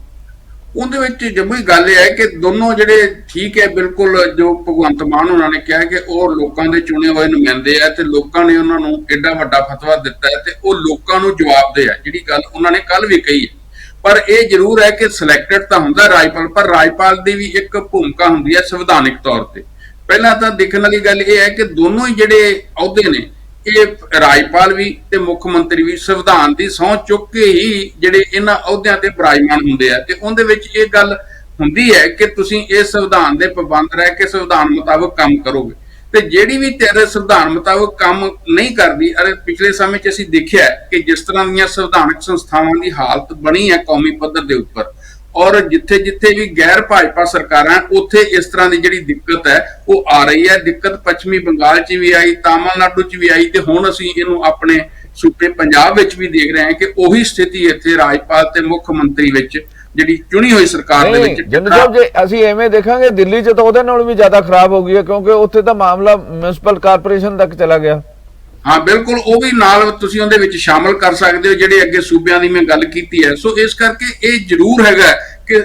[SPEAKER 2] ਉਹਦੇ ਵਿੱਚ ਜੰਮੂ ਹੀ ਗੱਲ ਇਹ ਹੈ ਕਿ ਦੋਨੋਂ ਜਿਹੜੇ ਠੀਕ ਹੈ, ਬਿਲਕੁਲ ਜੋ ਭਗਵੰਤ ਮਾਨ ਉਹਨਾਂ ਨੇ ਕਿਹਾ ਕਿ ਉਹ ਲੋਕਾਂ ਦੇ ਚੁਣੇ ਹੋਏ ਨੁਮਾਇੰਦੇ ਆ ਤੇ ਲੋਕਾਂ ਨੇ ਉਹਨਾਂ ਨੂੰ ਐਡਾ ਵੱਡਾ ਫਤਵਾ ਦਿੱਤਾ ਹੈ ਤੇ ਉਹ ਲੋਕਾਂ ਨੂੰ ਜਵਾਬਦੇਹ ਹੈ, ਜਿਹੜੀ ਗੱਲ ਉਹਨਾਂ ਨੇ ਕੱਲ ਵੀ ਕਹੀ ਹੈ। ਪਰ ਇਹ ਜ਼ਰੂਰ ਹੈ ਕਿ ਸਿਲੈਕਟਡ ਤਾਂ ਹੁੰਦਾ ਰਾਜਪਾਲ, ਪਰ ਰਾਜਪਾਲ ਦੀ ਵੀ ਇੱਕ ਭੂਮਿਕਾ ਹੁੰਦੀ ਹੈ ਸੰਵਿਧਾਨਿਕ ਤੌਰ ਤੇ। ਪਹਿਲਾਂ ਤਾਂ ਦੇਖਣ ਵਾਲੀ ਗੱਲ ਇਹ ਹੈ ਕਿ ਦੋਨੋਂ ਹੀ ਜਿਹੜੇ ਅਹੁਦੇ ਨੇ, ਇਹ ਰਾਜਪਾਲ ਵੀ ਤੇ ਮੁੱਖ ਮੰਤਰੀ ਵੀ ਸੰਵਿਧਾਨ ਦੀ ਸਹੁੰ ਚੁੱਕ ਕੇ ਹੀ ਜਿਹੜੇ ਇਹਨਾਂ ਅਹੁਦਿਆਂ ਤੇ ਬਿਰਾਜਮਾਨ ਹੁੰਦੇ ਆ, ਤੇ ਉਹਦੇ ਵਿੱਚ ਇਹ ਗੱਲ ਹੁੰਦੀ ਹੈ ਕਿ ਤੁਸੀਂ ਇਸ ਸੰਵਿਧਾਨ ਦੇ ਪਾਬੰਦ ਰਹਿ ਕੇ ਸੰਵਿਧਾਨ ਮੁਤਾਬਕ ਕੰਮ ਕਰੋਗੇ। ਤੇ ਜਿਹੜੀ ਵੀ ਧਿਰ ਸੰਵਿਧਾਨ ਮੁਤਾਬਕ ਕੰਮ ਨਹੀਂ ਕਰਦੀ, ਅਰੇ ਪਿਛਲੇ ਸਮੇਂ 'ਚ ਅਸੀਂ ਦੇਖਿਆ ਕਿ ਜਿਸ ਤਰ੍ਹਾਂ ਦੀਆਂ ਸੰਵਿਧਾਨਕ ਸੰਸਥਾਵਾਂ ਦੀ ਹਾਲਤ ਬਣੀ ਹੈ ਕੌਮੀ ਪੱਧਰ ਦੇ ਉੱਪਰ, ਔਰ ਜਿੱਥੇ ਵੀ ਗੈਰ ਭਾਜਪਾ ਸਰਕਾਰਾਂ, ਉੱਥੇ ਇਸ ਤਰ੍ਹਾਂ ਦੀ ਜਿਹੜੀ ਦਿੱਕਤ ਹੈ ਉਹ ਆ ਰਹੀ ਹੈ। ਦਿੱਕਤ ਪੱਛਮੀ ਬੰਗਾਲ 'ਚ ਵੀ ਆਈ, ਤਾਮਿਲਨਾਡੂ 'ਚ ਵੀ ਆਈ, ਤੇ ਹੁਣ ਅਸੀਂ ਇਹਨੂੰ ਆਪਣੇ ਸੂਬੇ ਪੰਜਾਬ ਵਿੱਚ ਵੀ ਦੇਖ ਰਹੇ ਹਾਂ ਕਿ ਉਹੀ ਸਥਿਤੀ ਇੱਥੇ ਰਾਜਪਾਲ ਤੇ ਮੁੱਖ ਮੰਤਰੀ ਵਿੱਚ ਜਿਹੜੀ ਚੁਣੀ ਹੋਈ ਸਰਕਾਰ ਦੇ ਵਿੱਚ।
[SPEAKER 3] ਜਨਰਲ ਸਾਹਿਬ, ਜੇ ਅਸੀਂ ਐਵੇਂ ਦੇਖਾਂਗੇ ਦਿੱਲੀ 'ਚ ਤਾਂ ਉਹਦੇ ਨਾਲ ਵੀ ਜ਼ਿਆਦਾ ਖਰਾਬ ਹੋ ਗਈ ਹੈ, ਕਿਉਂਕਿ ਉੱਥੇ ਤਾਂ ਮਾਮਲਾ ਮਿਊਨਿਸਪਲ ਕਾਰਪੋਰੇਸ਼ਨ ਤੱਕ ਚਲਾ ਗਿਆ।
[SPEAKER 2] ਹਾਂ ਬਿਲਕੁਲ, ਉਹ ਵੀ ਨਾਲ ਤੁਸੀਂ ਉਹਦੇ ਵਿੱਚ ਸ਼ਾਮਲ ਕਰ ਸਕਦੇ ਹੋ ਜਿਹੜੇ ਅੱਗੇ ਸੂਬਿਆਂ ਦੀ ਮੈਂ ਗੱਲ ਕੀਤੀ ਹੈ। ਸੋ ਇਸ ਕਰਕੇ ਇਹ ਜ਼ਰੂਰ ਹੈਗਾ ਕਿ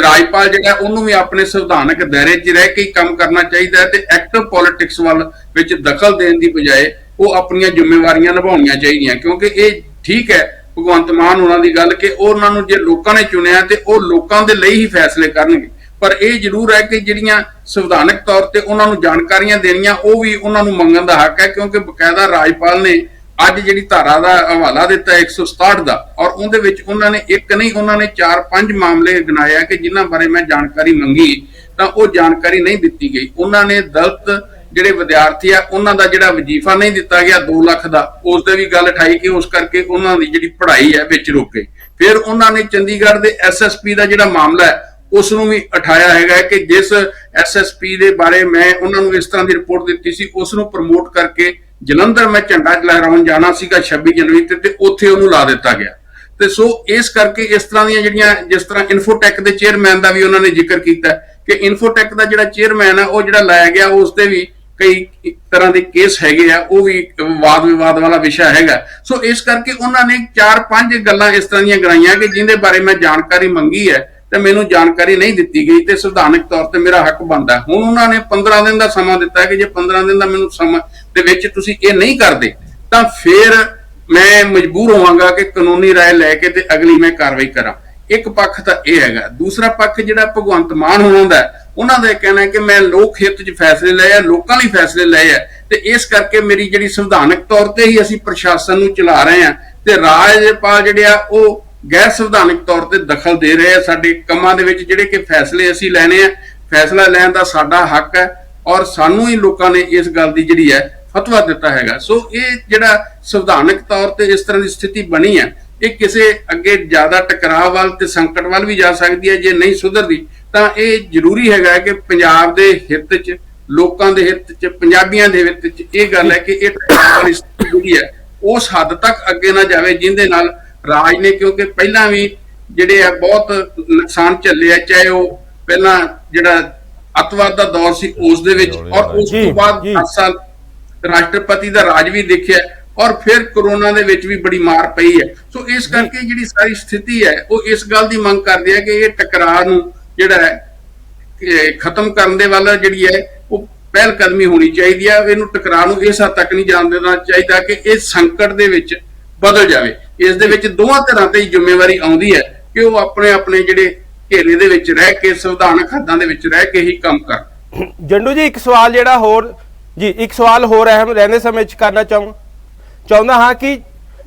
[SPEAKER 2] ਰਾਜਪਾਲ ਜਿਹੜਾ ਉਹਨੂੰ ਵੀ ਆਪਣੇ ਸੰਵਿਧਾਨਕ ਦਾਇਰੇ 'ਚ ਰਹਿ ਕੇ ਹੀ ਕੰਮ ਕਰਨਾ ਚਾਹੀਦਾ ਹੈ ਤੇ ਐਕਟਿਵ ਪੋਲਿਟਿਕਸ ਵੱਲ ਵਿੱਚ ਦਖਲ ਦੇਣ ਦੀ ਬਜਾਏ ਉਹ ਆਪਣੀਆਂ ਜ਼ਿੰਮੇਵਾਰੀਆਂ ਨਿਭਾਉਣੀਆਂ ਚਾਹੀਦੀਆਂ। ਕਿਉਂਕਿ ਇਹ ਠੀਕ ਹੈ ਭਗਵੰਤ ਮਾਨ ਉਹਨਾਂ ਦੀ ਗੱਲ ਕਿ ਉਹਨਾਂ ਨੂੰ ਜੇ ਲੋਕਾਂ ਨੇ ਚੁਣਿਆ ਤੇ ਉਹ ਲੋਕਾਂ ਦੇ ਲਈ ਹੀ ਫੈਸਲੇ ਕਰਨਗੇ, ਪਰ ਇਹ ਜ਼ਰੂਰ ਹੈ ਕਿ ਜਿਹੜੀਆਂ ਸੰਵਿਧਾਨਕ ਤੌਰ ਤੇ ਉਹਨਾਂ ਨੂੰ ਜਾਣਕਾਰੀਆਂ ਦੇਣੀਆਂ ਉਹ ਵੀ ਉਹਨਾਂ ਨੂੰ ਮੰਗਣ ਦਾ ਹੱਕ ਹੈ। ਕਿਉਂਕਿ ਬਕਾਇਦਾ ਰਾਜਪਾਲ ਨੇ ਅੱਜ ਜਿਹੜੀ ਧਾਰਾ ਦਾ ਹਵਾਲਾ ਦਿੱਤਾ 167 ਦਾ, ਔਰ ਉਹਦੇ ਵਿੱਚ ਉਹਨਾਂ ਨੇ ਇੱਕ ਨਹੀਂ, ਉਹਨਾਂ ਨੇ 4-5 ਮਾਮਲੇ ਗਿਣਾਇਆ ਕਿ ਜਿਨ੍ਹਾਂ ਬਾਰੇ ਮੈਂ ਜਾਣਕਾਰੀ ਮੰਗੀ ਤਾਂ ਉਹ ਜਾਣਕਾਰੀ ਨਹੀਂ ਦਿੱਤੀ ਗਈ। ਉਹਨਾਂ ਨੇ ਦਲਿਤ ਜਿਹੜੇ ਵਿਦਿਆਰਥੀ ਆ ਉਹਨਾਂ ਦਾ ਜਿਹੜਾ ਵਜੀਫਾ ਨਹੀਂ ਦਿੱਤਾ ਗਿਆ 2 ਲੱਖ ਦਾ, ਉਸ ਦੇ ਵੀ ਗੱਲ ਉਠਾਈ ਕਿ ਉਸ ਕਰਕੇ ਉਹਨਾਂ ਦੀ ਜਿਹੜੀ ਪੜ੍ਹਾਈ ਹੈ ਵਿੱਚ ਰੁਕ ਗਈ। ਫਿਰ ਉਹਨਾਂ ਨੇ ਚੰਡੀਗੜ੍ਹ ਦੇ SSP ਦਾ ਜਿਹੜਾ ਮਾਮਲਾ ਹੈ ਉਸ ਨੂੰ ਵੀ ਉਠਾਇਆ ਹੈਗਾ ਕਿ ਜਿਸ SSP ਦੇ ਬਾਰੇ ਮੈਂ ਉਹਨਾਂ ਨੂੰ ਇਸ ਤਰ੍ਹਾਂ ਦੀ ਰਿਪੋਰਟ ਦਿੱਤੀ ਸੀ, ਉਸ ਨੂੰ ਪ੍ਰਮੋਟ ਕਰਕੇ ਜਲੰਧਰ ਮੈਂ ਝੰਡਾ ਲਹਿਰਾਉਣ ਜਾਣਾ ਸੀਗਾ 26 ਜਨਵਰੀ ਤੇ ਉੱਥੇ ਉਹਨੂੰ ਲਾ ਦਿੱਤਾ ਗਿਆ। ਤੇ ਸੋ ਇਸ ਕਰਕੇ ਇਸ ਤਰ੍ਹਾਂ ਦੀਆਂ ਜਿਹੜੀਆਂ, ਜਿਸ ਤਰ੍ਹਾਂ ਇਨਫੋਟੈਕ ਦੇ ਚੇਅਰਮੈਨ ਦਾ ਵੀ ਉਹਨਾਂ ਨੇ ਜ਼ਿਕਰ ਕੀਤਾ ਕਿ ਇਨਫੋਟੈਕ ਦਾ ਜਿਹੜਾ ਚੇਅਰਮੈਨ ਹੈ ਉਹ ਜਿਹੜਾ ਲਾਇਆ ਗਿਆ ਉਸ ਤੇ ਵੀ ਕਈ ਤਰ੍ਹਾਂ ਦੇ ਕੇਸ ਹੈਗੇ ਆ, ਉਹ ਵੀ ਵਾਦ ਵਿਵਾਦ ਵਾਲਾ ਵਿਸ਼ਾ ਹੈਗਾ। ਸੋ ਇਸ ਕਰਕੇ ਉਹਨਾਂ ਨੇ 4-5 ਗੱਲਾਂ ਇਸ ਤਰ੍ਹਾਂ ਦੀਆਂ ਗਣਾਈਆਂ ਕਿ ਜਿਹਦੇ ਬਾਰੇ ਮੈਂ ਜਾਣਕਾਰੀ ਮੰਗੀ ਹੈ ਤੇ ਮੈਨੂੰ ਜਾਣਕਾਰੀ ਨਹੀਂ ਦਿੱਤੀ ਗਈ ਤੇ ਸੰਵਿਧਾਨਕ ਤੌਰ ਤੇ ਮੇਰਾ ਹੱਕ ਬਣਦਾ। ਹੁਣ ਉਹਨਾਂ ਨੇ 15 ਦਿਨ ਦਾ ਸਮਾਂ ਦਿੱਤਾ ਕਿ ਜੇ 15 ਦਿਨ ਦਾ ਮੈਨੂੰ ਸਮਾਂ ਦੇ ਵਿੱਚ ਤੁਸੀਂ ਇਹ ਨਹੀਂ ਕਰਦੇ ਤਾਂ ਫਿਰ ਮੈਂ ਮਜਬੂਰ ਹੋਵਾਂਗਾ ਕਿ ਕਾਨੂੰਨੀ ਰਾਏ ਲੈ ਕੇ ਤੇ ਅਗਲੀ ਮੈਂ ਕਾਰਵਾਈ ਕਰਾਂ। ਇੱਕ ਪੱਖ ਤਾਂ ਇਹ ਹੈਗਾ। ਦੂਸਰਾ ਪੱਖ ਜਿਹੜਾ ਭਗਵੰਤ ਮਾਨ ਹੋਣਾ ਦਾ, ਉਹਨਾਂ ਦਾ ਕਹਿਣਾ ਹੈ ਕਿ ਮੈਂ ਲੋਕ ਹਿੱਤ 'ਚ ਫੈਸਲੇ ਲਏ ਆ, ਲੋਕਾਂ ਲਈ ਫੈਸਲੇ ਲਏ ਆ ਤੇ ਇਸ ਕਰਕੇ ਮੇਰੀ ਜਿਹੜੀ ਸੰਵਿਧਾਨਕ ਤੌਰ ਤੇ ਹੀ ਅਸੀਂ ਪ੍ਰਸ਼ਾਸਨ ਨੂੰ ਚਲਾ ਰਹੇ ਆ ਤੇ ਰਾਜਪਾਲ ਜਿਹੜੇ ਆ ਉਹ ਗੈਰ ਸੰਵਿਧਾਨਕ ਤੌਰ ਤੇ ਦਖਲ ਦੇ ਰਹੇ ਆ ਸਾਡੇ ਕੰਮਾਂ ਦੇ ਵਿੱਚ। ਜਿਹੜੇ ਕਿ ਫੈਸਲੇ ਅਸੀਂ ਲੈਣੇ ਆ, ਫੈਸਲਾ ਲੈਣ ਦਾ ਸਾਡਾ ਹੱਕ ਹੈ ਔਰ ਸਾਨੂੰ ਹੀ ਲੋਕਾਂ ਨੇ ਇਸ ਗੱਲ ਦੀ ਜਿਹੜੀ ਹੈ ਫਤਵਾ ਦਿੱਤਾ ਹੈਗਾ। ਸੋ ਇਹ ਜਿਹੜਾ ਸੰਵਿਧਾਨਕ ਤੌਰ ਤੇ ਇਸ ਤਰ੍ਹਾਂ ਦੀ ਸਥਿਤੀ ਬਣੀ ਹੈ, ਇਹ ਕਿਸੇ ਅੱਗੇ ਜ਼ਿਆਦਾ ਟਕਰਾਅ ਵੱਲ ਤੇ ਸੰਕਟ ਵੱਲ ਵੀ ਜਾ ਸਕਦੀ ਹੈ। ਜੇ ਨਹੀਂ ਸੁਧਰਦੀ ਤਾਂ ਇਹ ਜ਼ਰੂਰੀ ਹੈਗਾ ਕਿ ਪੰਜਾਬ ਦੇ ਹਿੱਤ 'ਚ, ਲੋਕਾਂ ਦੇ ਹਿੱਤ 'ਚ, ਪੰਜਾਬੀਆਂ ਦੇ ਹਿੱਤ 'ਚ ਇਹ ਗੱਲ ਹੈ ਕਿ ਇਹ ਟਕਰਾਅ ਵਾਲੀ ਸਥਿਤੀ ਜਿਹੜੀ ਹੈ ਉਸ ਹੱਦ ਤੱਕ ਅੱਗੇ ਨਾ ਜਾਵੇ ਜਿਹਦੇ ਨਾਲ ਰਾਜ ਨੇ, ਕਿਉਂਕਿ ਪਹਿਲਾਂ ਵੀ ਜਿਹੜੇ ਆ ਬਹੁਤ ਨੁਕਸਾਨ ਝੱਲੇ ਆ, ਚਾਹੇ ਉਹ ਪਹਿਲਾਂ ਜਿਹੜਾ ਅੱਤਵਾਦ ਦਾ ਦੌਰ ਸੀ ਉਸ ਦੇ ਵਿੱਚ ਔਰ ਉਸ ਤੋਂ ਬਾਅਦ 10 ਸਾਲ ਰਾਸ਼ਟਰਪਤੀ ਦਾ ਰਾਜ ਵੀ ਦੇਖਿਆ ਔਰ ਫਿਰ ਕਰੋਨਾ ਦੇ ਵਿੱਚ ਵੀ ਬੜੀ ਮਾਰ ਪਈ ਹੈ। ਸੋ ਇਸ ਕਰਕੇ ਜਿਹੜੀ ਸਾਰੀ ਸਥਿਤੀ ਹੈ ਉਹ ਇਸ ਗੱਲ ਦੀ ਮੰਗ ਕਰਦੀ ਹੈ ਕਿ ਇਹ ਟਕਰਾਅ ਨੂੰ ਜਿਹੜਾ ਹੈ ਖਤਮ ਕਰਨ ਦੇ ਵੱਲ ਜਿਹੜੀ ਹੈ ਉਹ ਪਹਿਲ ਕਦਮੀ ਹੋਣੀ ਚਾਹੀਦੀ ਹੈ। ਇਹਨੂੰ ਟਕਰਾਅ ਨੂੰ ਇਸ ਹੱਦ ਤੱਕ ਨਹੀਂ ਜਾਣ ਦੇਣਾ ਚਾਹੀਦਾ ਕਿ ਇਹ ਸੰਕਟ ਦੇ ਵਿੱਚ ਬਦਲ ਜਾਵੇ। ਇਸ ਦੇ ਵਿੱਚ ਦੋਵਾਂ ਧਿਰਾਂ ਤੇ ਹੀ ਜ਼ਿੰਮੇਵਾਰੀ ਆਉਂਦੀ ਹੈ ਕਿ ਉਹ ਆਪਣੇ ਆਪਣੇ ਜਿਹੜੇ ਘੇਰੇ ਦੇ ਵਿੱਚ ਰਹਿ ਕੇ, ਸੰਵਿਧਾਨਕ ਹੱਦਾਂ ਦੇ ਵਿੱਚ ਰਹਿ ਕੇ ਹੀ ਕੰਮ ਕਰਨ।
[SPEAKER 1] ਜੰਡੂ ਜੀ, ਇੱਕ ਸਵਾਲ ਜਿਹੜਾ ਹੋਰ ਇੱਕ ਸਵਾਲ ਹੋਰ ਅਹਿਮ ਰਹਿੰਦੇ ਸਮੇਂ 'ਚ ਕਰਨਾ ਚਾਹੁੰਦਾ ਹਾਂ ਕਿ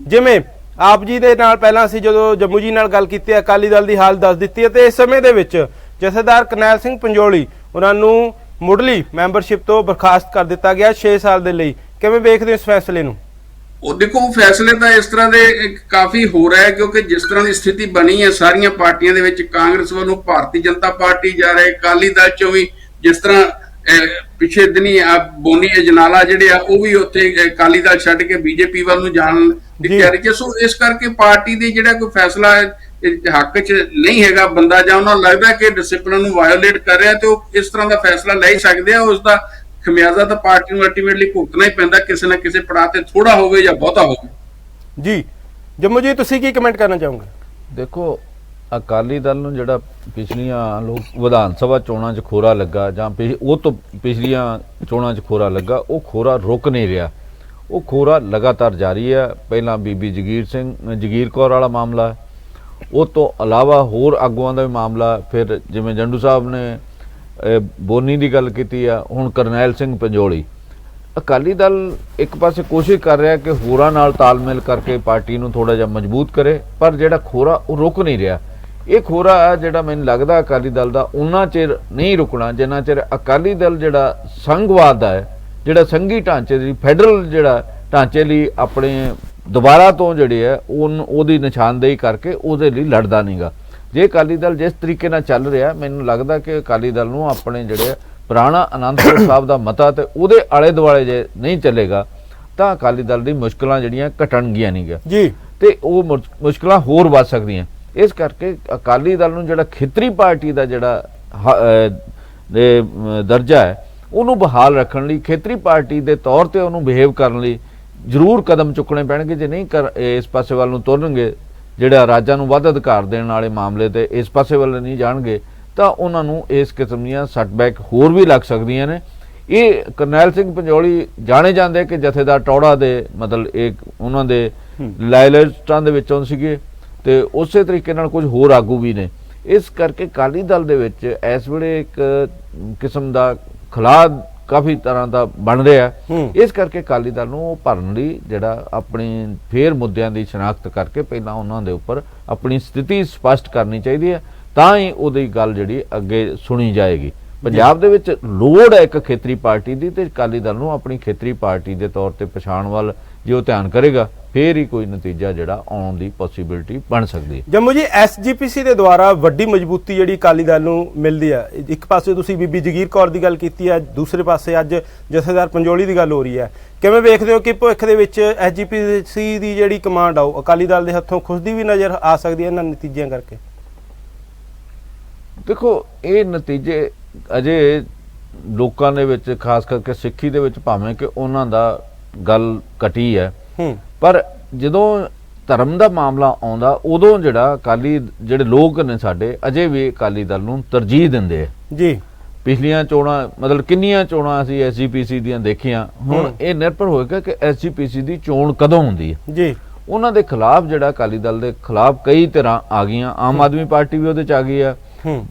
[SPEAKER 1] ਜਿਵੇਂ ਆਪ ਜੀ ਦੇ ਨਾਲ ਪਹਿਲਾਂ ਅਸੀਂ ਜਦੋਂ ਜੰਮੂ ਜੀ ਨਾਲ ਗੱਲ ਕੀਤੀ, ਅਕਾਲੀ ਦਲ ਦੀ ਹਾਲਤ ਦੱਸ ਦਿੱਤੀ ਹੈ ਤੇ ਇਸ ਸਮੇਂ ਦੇ ਵਿੱਚ ਜਥੇਦਾਰ ਕਰਨੈਲ ਸਿੰਘ ਪੰਜੋਲੀ ਉਹਨਾਂ ਨੂੰ ਮੁੱਢਲੀ ਮੈਂਬਰਸ਼ਿਪ ਤੋਂ ਬਰਖਾਸਤ ਕਰ ਦਿੱਤਾ ਗਿਆ 6 ਸਾਲ ਦੇ ਲਈ। ਕਿਵੇਂ ਵੇਖਦੇ ਹੋ ਇਸ ਫੈਸਲੇ ਨੂੰ?
[SPEAKER 2] ਉਹ ਦੇਖੋ, ਫੈਸਲੇ ਤਾਂ ਇਸ ਤਰ੍ਹਾਂ ਦੇ ਕਾਫੀ ਹੋ ਰਿਹਾ ਹੈ ਕਿਉਂਕਿ ਜਿਸ ਤਰ੍ਹਾਂ ਦੀ ਸਥਿਤੀ ਬਣੀ ਹੈ ਸਾਰੀਆਂ ਪਾਰਟੀਆਂ ਦੇ ਵਿੱਚ, ਕਾਂਗਰਸ ਵੱਲੋਂ ਭਾਰਤੀ ਜਨਤਾ ਪਾਰਟੀ ਜਾ ਰਹੇ, ਅਕਾਲੀ ਦਲ ਚੋਂ ਵੀ ਜਿਸ ਤਰ੍ਹਾਂ ਪਿਛੇ ਦਿਨੀ ਬੋਨੀ ਅਜਨਾਲਾ ਜਿਹੜੇ ਆ ਉਹ ਵੀ ਉੱਥੇ ਅਕਾਲੀ ਦਲ ਛੱਡ ਕੇ ਬੀਜੇਪੀ ਵੱਲ ਨੂੰ ਜਾਣ ਦੀ ਤਿਆਰੀ 'ਚ। ਸੋ ਇਸ ਕਰਕੇ ਪਾਰਟੀ ਦੇ ਜਿਹੜਾ ਕੋਈ ਫੈਸਲਾ ਹੱਕ 'ਚ ਨਹੀਂ ਹੈਗਾ ਬੰਦਾ, ਜਾਂ ਉਹਨਾਂ ਨੂੰ ਲੱਗਦਾ ਕਿ ਡਿਸਪਲਿਨ ਨੂੰ ਵਾਇਓਲੇਟ ਕਰ ਰਿਹਾ ਤੇ ਉਹ ਇਸ ਤਰ੍ਹਾਂ ਦਾ ਫੈਸਲਾ ਲੈ ਸਕਦੇ ਆ। ਉਸ ਦਾ ਖਮਿਆਜ਼ਾ ਤਾਂ ਪਾਰਟੀ ਨੂੰ ਅਲਟੀਮੇਟਲੀ ਭੁਗਤਣਾ ਹੀ ਪੈਂਦਾ, ਕਿਸੇ ਨਾ ਕਿਸੇ ਪੜਾਅ ਤੇ, ਥੋੜਾ ਹੋਵੇ ਜਾਂ ਬਹੁਤਾ ਹੋਵੇ। ਜੀ
[SPEAKER 1] ਜੰਮੂ ਜੀ, ਤੁਸੀਂ ਕੀ ਕਮੈਂਟ ਕਰਨਾ ਚਾਹੋਗੇ?
[SPEAKER 3] ਦੇਖੋ, ਅਕਾਲੀ ਦਲ ਨੂੰ ਜਿਹੜਾ ਪਿਛਲੀਆਂ ਵਿਧਾਨ ਸਭਾ ਚੋਣਾਂ 'ਚ ਖੋਰਾ ਲੱਗਾ ਜਾਂ ਉਹ ਤੋਂ ਪਿਛਲੀਆਂ ਚੋਣਾਂ 'ਚ ਖੋਰਾ ਲੱਗਾ, ਉਹ ਖੋਰਾ ਰੁਕ ਨਹੀਂ ਰਿਹਾ। ਉਹ ਖੋਰਾ ਲਗਾਤਾਰ ਜਾਰੀ ਹੈ। ਪਹਿਲਾਂ ਬੀਬੀ ਜਗੀਰ ਕੌਰ ਵਾਲਾ ਮਾਮਲਾ, ਉਹ ਤੋਂ ਇਲਾਵਾ ਹੋਰ ਆਗੂਆਂ ਦਾ ਵੀ ਮਾਮਲਾ, ਫਿਰ ਜਿਵੇਂ ਜੰਡੂ ਸਾਹਿਬ ਨੇ ਬੋਨੀ ਦੀ ਗੱਲ ਕੀਤੀ ਆ, ਹੁਣ ਕਰਨੈਲ ਸਿੰਘ ਪੰਜੋਲੀ। ਅਕਾਲੀ ਦਲ ਇੱਕ ਪਾਸੇ ਕੋਸ਼ਿਸ਼ ਕਰ ਰਿਹਾ ਕਿ ਹੋਰਾਂ ਨਾਲ ਤਾਲਮੇਲ ਕਰਕੇ ਪਾਰਟੀ ਨੂੰ ਥੋੜਾ ਜਿਹਾ ਮਜ਼ਬੂਤ ਕਰੇ, ਪਰ ਜਿਹੜਾ ਖੋਰਾ ਉਹ ਰੁਕ ਨਹੀਂ ਰਿਹਾ। ਇਹ ਖੋਰਾ ਜਿਹੜਾ ਮੈਨੂੰ ਲੱਗਦਾ ਅਕਾਲੀ ਦਲ ਦਾ ਉਹਨਾਂ ਚਿਰ ਨਹੀਂ ਰੁਕਣਾ ਜਿੰਨਾ ਚਿਰ ਅਕਾਲੀ ਦਲ ਜਿਹੜਾ ਸੰਘਵਾਦ ਦਾ ਹੈ, ਜਿਹੜਾ ਸੰਘੀ ਢਾਂਚੇ ਦੀ ਫੈਡਰਲ ਜਿਹੜਾ ਢਾਂਚੇ ਲਈ ਆਪਣੇ ਦੁਬਾਰਾ ਤੋਂ ਜਿਹੜੇ ਹੈ ਉਹਦੀ ਨਿਸ਼ਾਨਦੇਹੀ ਕਰਕੇ ਉਹਦੇ ਲਈ ਲੜਦਾ ਨਹੀਂਗਾ। ਜੇ ਅਕਾਲੀ ਦਲ ਜਿਸ ਤਰੀਕੇ ਨਾਲ ਚੱਲ ਰਿਹਾ, ਮੈਨੂੰ ਲੱਗਦਾ ਕਿ ਅਕਾਲੀ ਦਲ ਨੂੰ ਆਪਣੇ ਜਿਹੜੇ ਪੁਰਾਣਾ ਅਨੰਦਪੁਰ ਸਾਹਿਬ ਦਾ ਮਤਾ ਤੇ ਉਹਦੇ ਆਲੇ ਦੁਆਲੇ ਜੇ ਨਹੀਂ ਚੱਲੇਗਾ ਤਾਂ ਅਕਾਲੀ ਦਲ ਦੀ ਮੁਸ਼ਕਲਾਂ ਜਿਹੜੀਆਂ ਘਟਣਗੀਆਂ ਨਹੀਂ ਜੀ, ਤੇ ਉਹ ਮੁਸ਼ਕਲਾਂ ਹੋਰ ਵੱਧ ਸਕਦੀਆਂ। ਇਸ ਕਰਕੇ ਅਕਾਲੀ ਦਲ ਨੂੰ ਜਿਹੜਾ ਖੇਤਰੀ ਪਾਰਟੀ ਦਾ ਜਿਹੜਾ ਦਰਜਾ ਹੈ ਉਹਨੂੰ ਬਹਾਲ ਰੱਖਣ ਲਈ, ਖੇਤਰੀ ਪਾਰਟੀ ਦੇ ਤੌਰ ਤੇ ਉਹਨੂੰ ਬਿਹੇਵ ਕਰਨ ਲਈ ਜ਼ਰੂਰ ਕਦਮ ਚੁੱਕਣੇ ਪੈਣਗੇ। ਜੇ ਨਹੀਂ ਇਸ ਪਾਸੇ ਵੱਲ ਨੂੰ ਤੁਰਨਗੇ, ਜਿਹੜਾ ਰਾਜਾਂ ਨੂੰ ਵੱਧ ਅਧਿਕਾਰ ਦੇਣ ਵਾਲੇ ਮਾਮਲੇ ਤੇ ਇਸ ਪਾਸੇ ਵੱਲ ਨਹੀਂ ਜਾਣਗੇ, ਤਾਂ ਉਹਨਾਂ ਨੂੰ ਇਸ ਕਿਸਮ ਦੀਆਂ ਸੈਟਬੈਕ ਹੋਰ ਵੀ ਲੱਗ ਸਕਦੀਆਂ ਨੇ। ਇਹ ਕਰਨੈਲ ਸਿੰਘ ਪੰਜੋਲੀ ਜਾਣੇ ਜਾਂਦੇ ਕਿ ਜਥੇਦਾਰ ਟੌੜਾ ਦੇ ਮਤਲਬ ਇੱਕ ਉਹਨਾਂ ਦੇ ਲਾਇਲਿਸਟਾਂ ਦੇ ਵਿੱਚੋਂ ਸੀਗੇ ਤੇ ਉਸੇ ਤਰੀਕੇ ਨਾਲ ਕੁਝ ਹੋਰ ਆਗੂ ਵੀ ਨੇ। ਇਸ ਕਰਕੇ ਅਕਾਲੀ ਦਲ ਦੇ ਵਿੱਚ ਇਸ ਵੇਲੇ ਇੱਕ ਕਿਸਮ ਦਾ ਖਲਾਅ ਕਾਫੀ ਤਰ੍ਹਾਂ ਦਾ ਬਣ ਰਿਹਾ। ਇਸ ਕਰਕੇ ਅਕਾਲੀ ਦਲ ਨੂੰ ਭਰਨ ਲਈ ਜਿਹੜਾ ਆਪਣੀ ਫੇਰ ਮੁੱਦਿਆਂ ਦੀ ਸ਼ਨਾਖਤ ਕਰਕੇ ਪਹਿਲਾਂ ਉਹਨਾਂ ਦੇ ਉੱਪਰ ਆਪਣੀ ਸਥਿਤੀ ਸਪਸ਼ਟ ਕਰਨੀ ਚਾਹੀਦੀ ਹੈ, ਤਾਂ ਹੀ ਉਹਦੀ ਗੱਲ ਜਿਹੜੀ ਅੱਗੇ ਸੁਣੀ ਜਾਏਗੀ। ਪੰਜਾਬ ਦੇ ਵਿੱਚ ਲੋੜ ਹੈ ਇੱਕ ਖੇਤਰੀ ਪਾਰਟੀ ਦੀ, ਤੇ ਅਕਾਲੀ ਦਲ ਨੂੰ ਆਪਣੀ ਖੇਤਰੀ ਪਾਰਟੀ ਦੇ ਤੌਰ ਤੇ ਪਛਾਣ ਵੱਲ ਜੇ ਉਹ ਧਿਆਨ ਕਰੇਗਾ ਫੇਰ ਹੀ ਕੋਈ ਨਤੀਜਾ ਜਿਹੜਾ ਆਉਣ ਦੀ ਪੋਸੀਬਿਲਿਟੀ ਬਣ ਸਕਦੀ ਹੈ।
[SPEAKER 1] ਜੰਮੂ ਜੀ, ਐਸਜੀਪੀਸੀ ਦੇ ਦੁਆਰਾ ਵੱਡੀ ਮਜ਼ਬੂਤੀ ਜਿਹੜੀ ਅਕਾਲੀ ਦਲ ਨੂੰ ਮਿਲਦੀ ਹੈ, ਇੱਕ ਪਾਸੇ ਤੁਸੀਂ ਬੀਬੀ ਜਗੀਰ ਕੌਰ ਦੀ ਗੱਲ ਕੀਤੀ ਹੈ, ਦੂਸਰੇ ਪਾਸੇ ਅੱਜ ਜਥੇਦਾਰ ਪੰਜੋਲੀ ਦੀ ਗੱਲ ਹੋ ਰਹੀ ਹੈ। ਕਿਵੇਂ ਵੇਖਦੇ ਹੋ ਕਿ ਭਵਿੱਖ ਦੇ ਵਿੱਚ ਐਸਜੀਪੀਸੀ ਦੀ ਜਿਹੜੀ ਕਮਾਂਡ ਆ ਉਹ ਅਕਾਲੀ ਦਲ ਦੇ ਹੱਥੋਂ ਖੁੱਸਦੀ ਵੀ ਨਜ਼ਰ ਆ ਸਕਦੀ ਹੈ ਇਹਨਾਂ ਨਤੀਜਿਆਂ ਕਰਕੇ?
[SPEAKER 3] ਦੇਖੋ, ਇਹ ਨਤੀਜੇ ਅਜੇ ਲੋਕਾਂ ਦੇ ਵਿੱਚ, ਖਾਸ ਕਰਕੇ ਸਿੱਖੀ ਦੇ ਵਿੱਚ, ਭਾਵੇਂ ਕਿ ਉਹਨਾਂ ਦਾ ਗੱਲ ਘਟੀ ਹੈ, ਪਰ ਜਦੋਂ ਧਰਮ ਦਾ ਮਾਮਲਾ ਆਉਂਦਾ ਉਦੋਂ ਜਿਹੜਾ ਅਕਾਲੀ ਜਿਹੜੇ ਲੋਕ ਨੇ ਸਾਡੇ ਅਜੇ ਵੀ ਅਕਾਲੀ ਦਲ ਨੂੰ ਤਰਜੀਹ ਦਿੰਦੇ ਆ
[SPEAKER 1] ਜੀ।
[SPEAKER 3] ਪਿਛਲੀਆਂ ਚੋਣਾਂ ਮਤਲਬ ਕਿੰਨੀਆਂ ਚੋਣਾਂ ਅਸੀਂ ਐਸਜੀਪੀਸੀ ਦੀਆਂ ਦੇਖੀਆਂ, ਹੁਣ ਇਹ ਨਿਰਭਰ ਹੋਏਗਾ ਕਿ ਐਸਜੀਪੀਸੀ ਦੀ ਚੋਣ ਕਦੋਂ ਹੁੰਦੀ ਹੈ
[SPEAKER 1] ਜੀ।
[SPEAKER 3] ਉਹਨਾਂ ਦੇ ਖਿਲਾਫ ਜਿਹੜਾ ਅਕਾਲੀ ਦਲ ਦੇ ਖਿਲਾਫ ਕਈ ਤਰ੍ਹਾਂ ਆ ਗਈਆਂ, ਆਮ ਆਦਮੀ ਪਾਰਟੀ ਵੀ ਉਹਦੇ ਚ ਆ ਗਈ ਆ,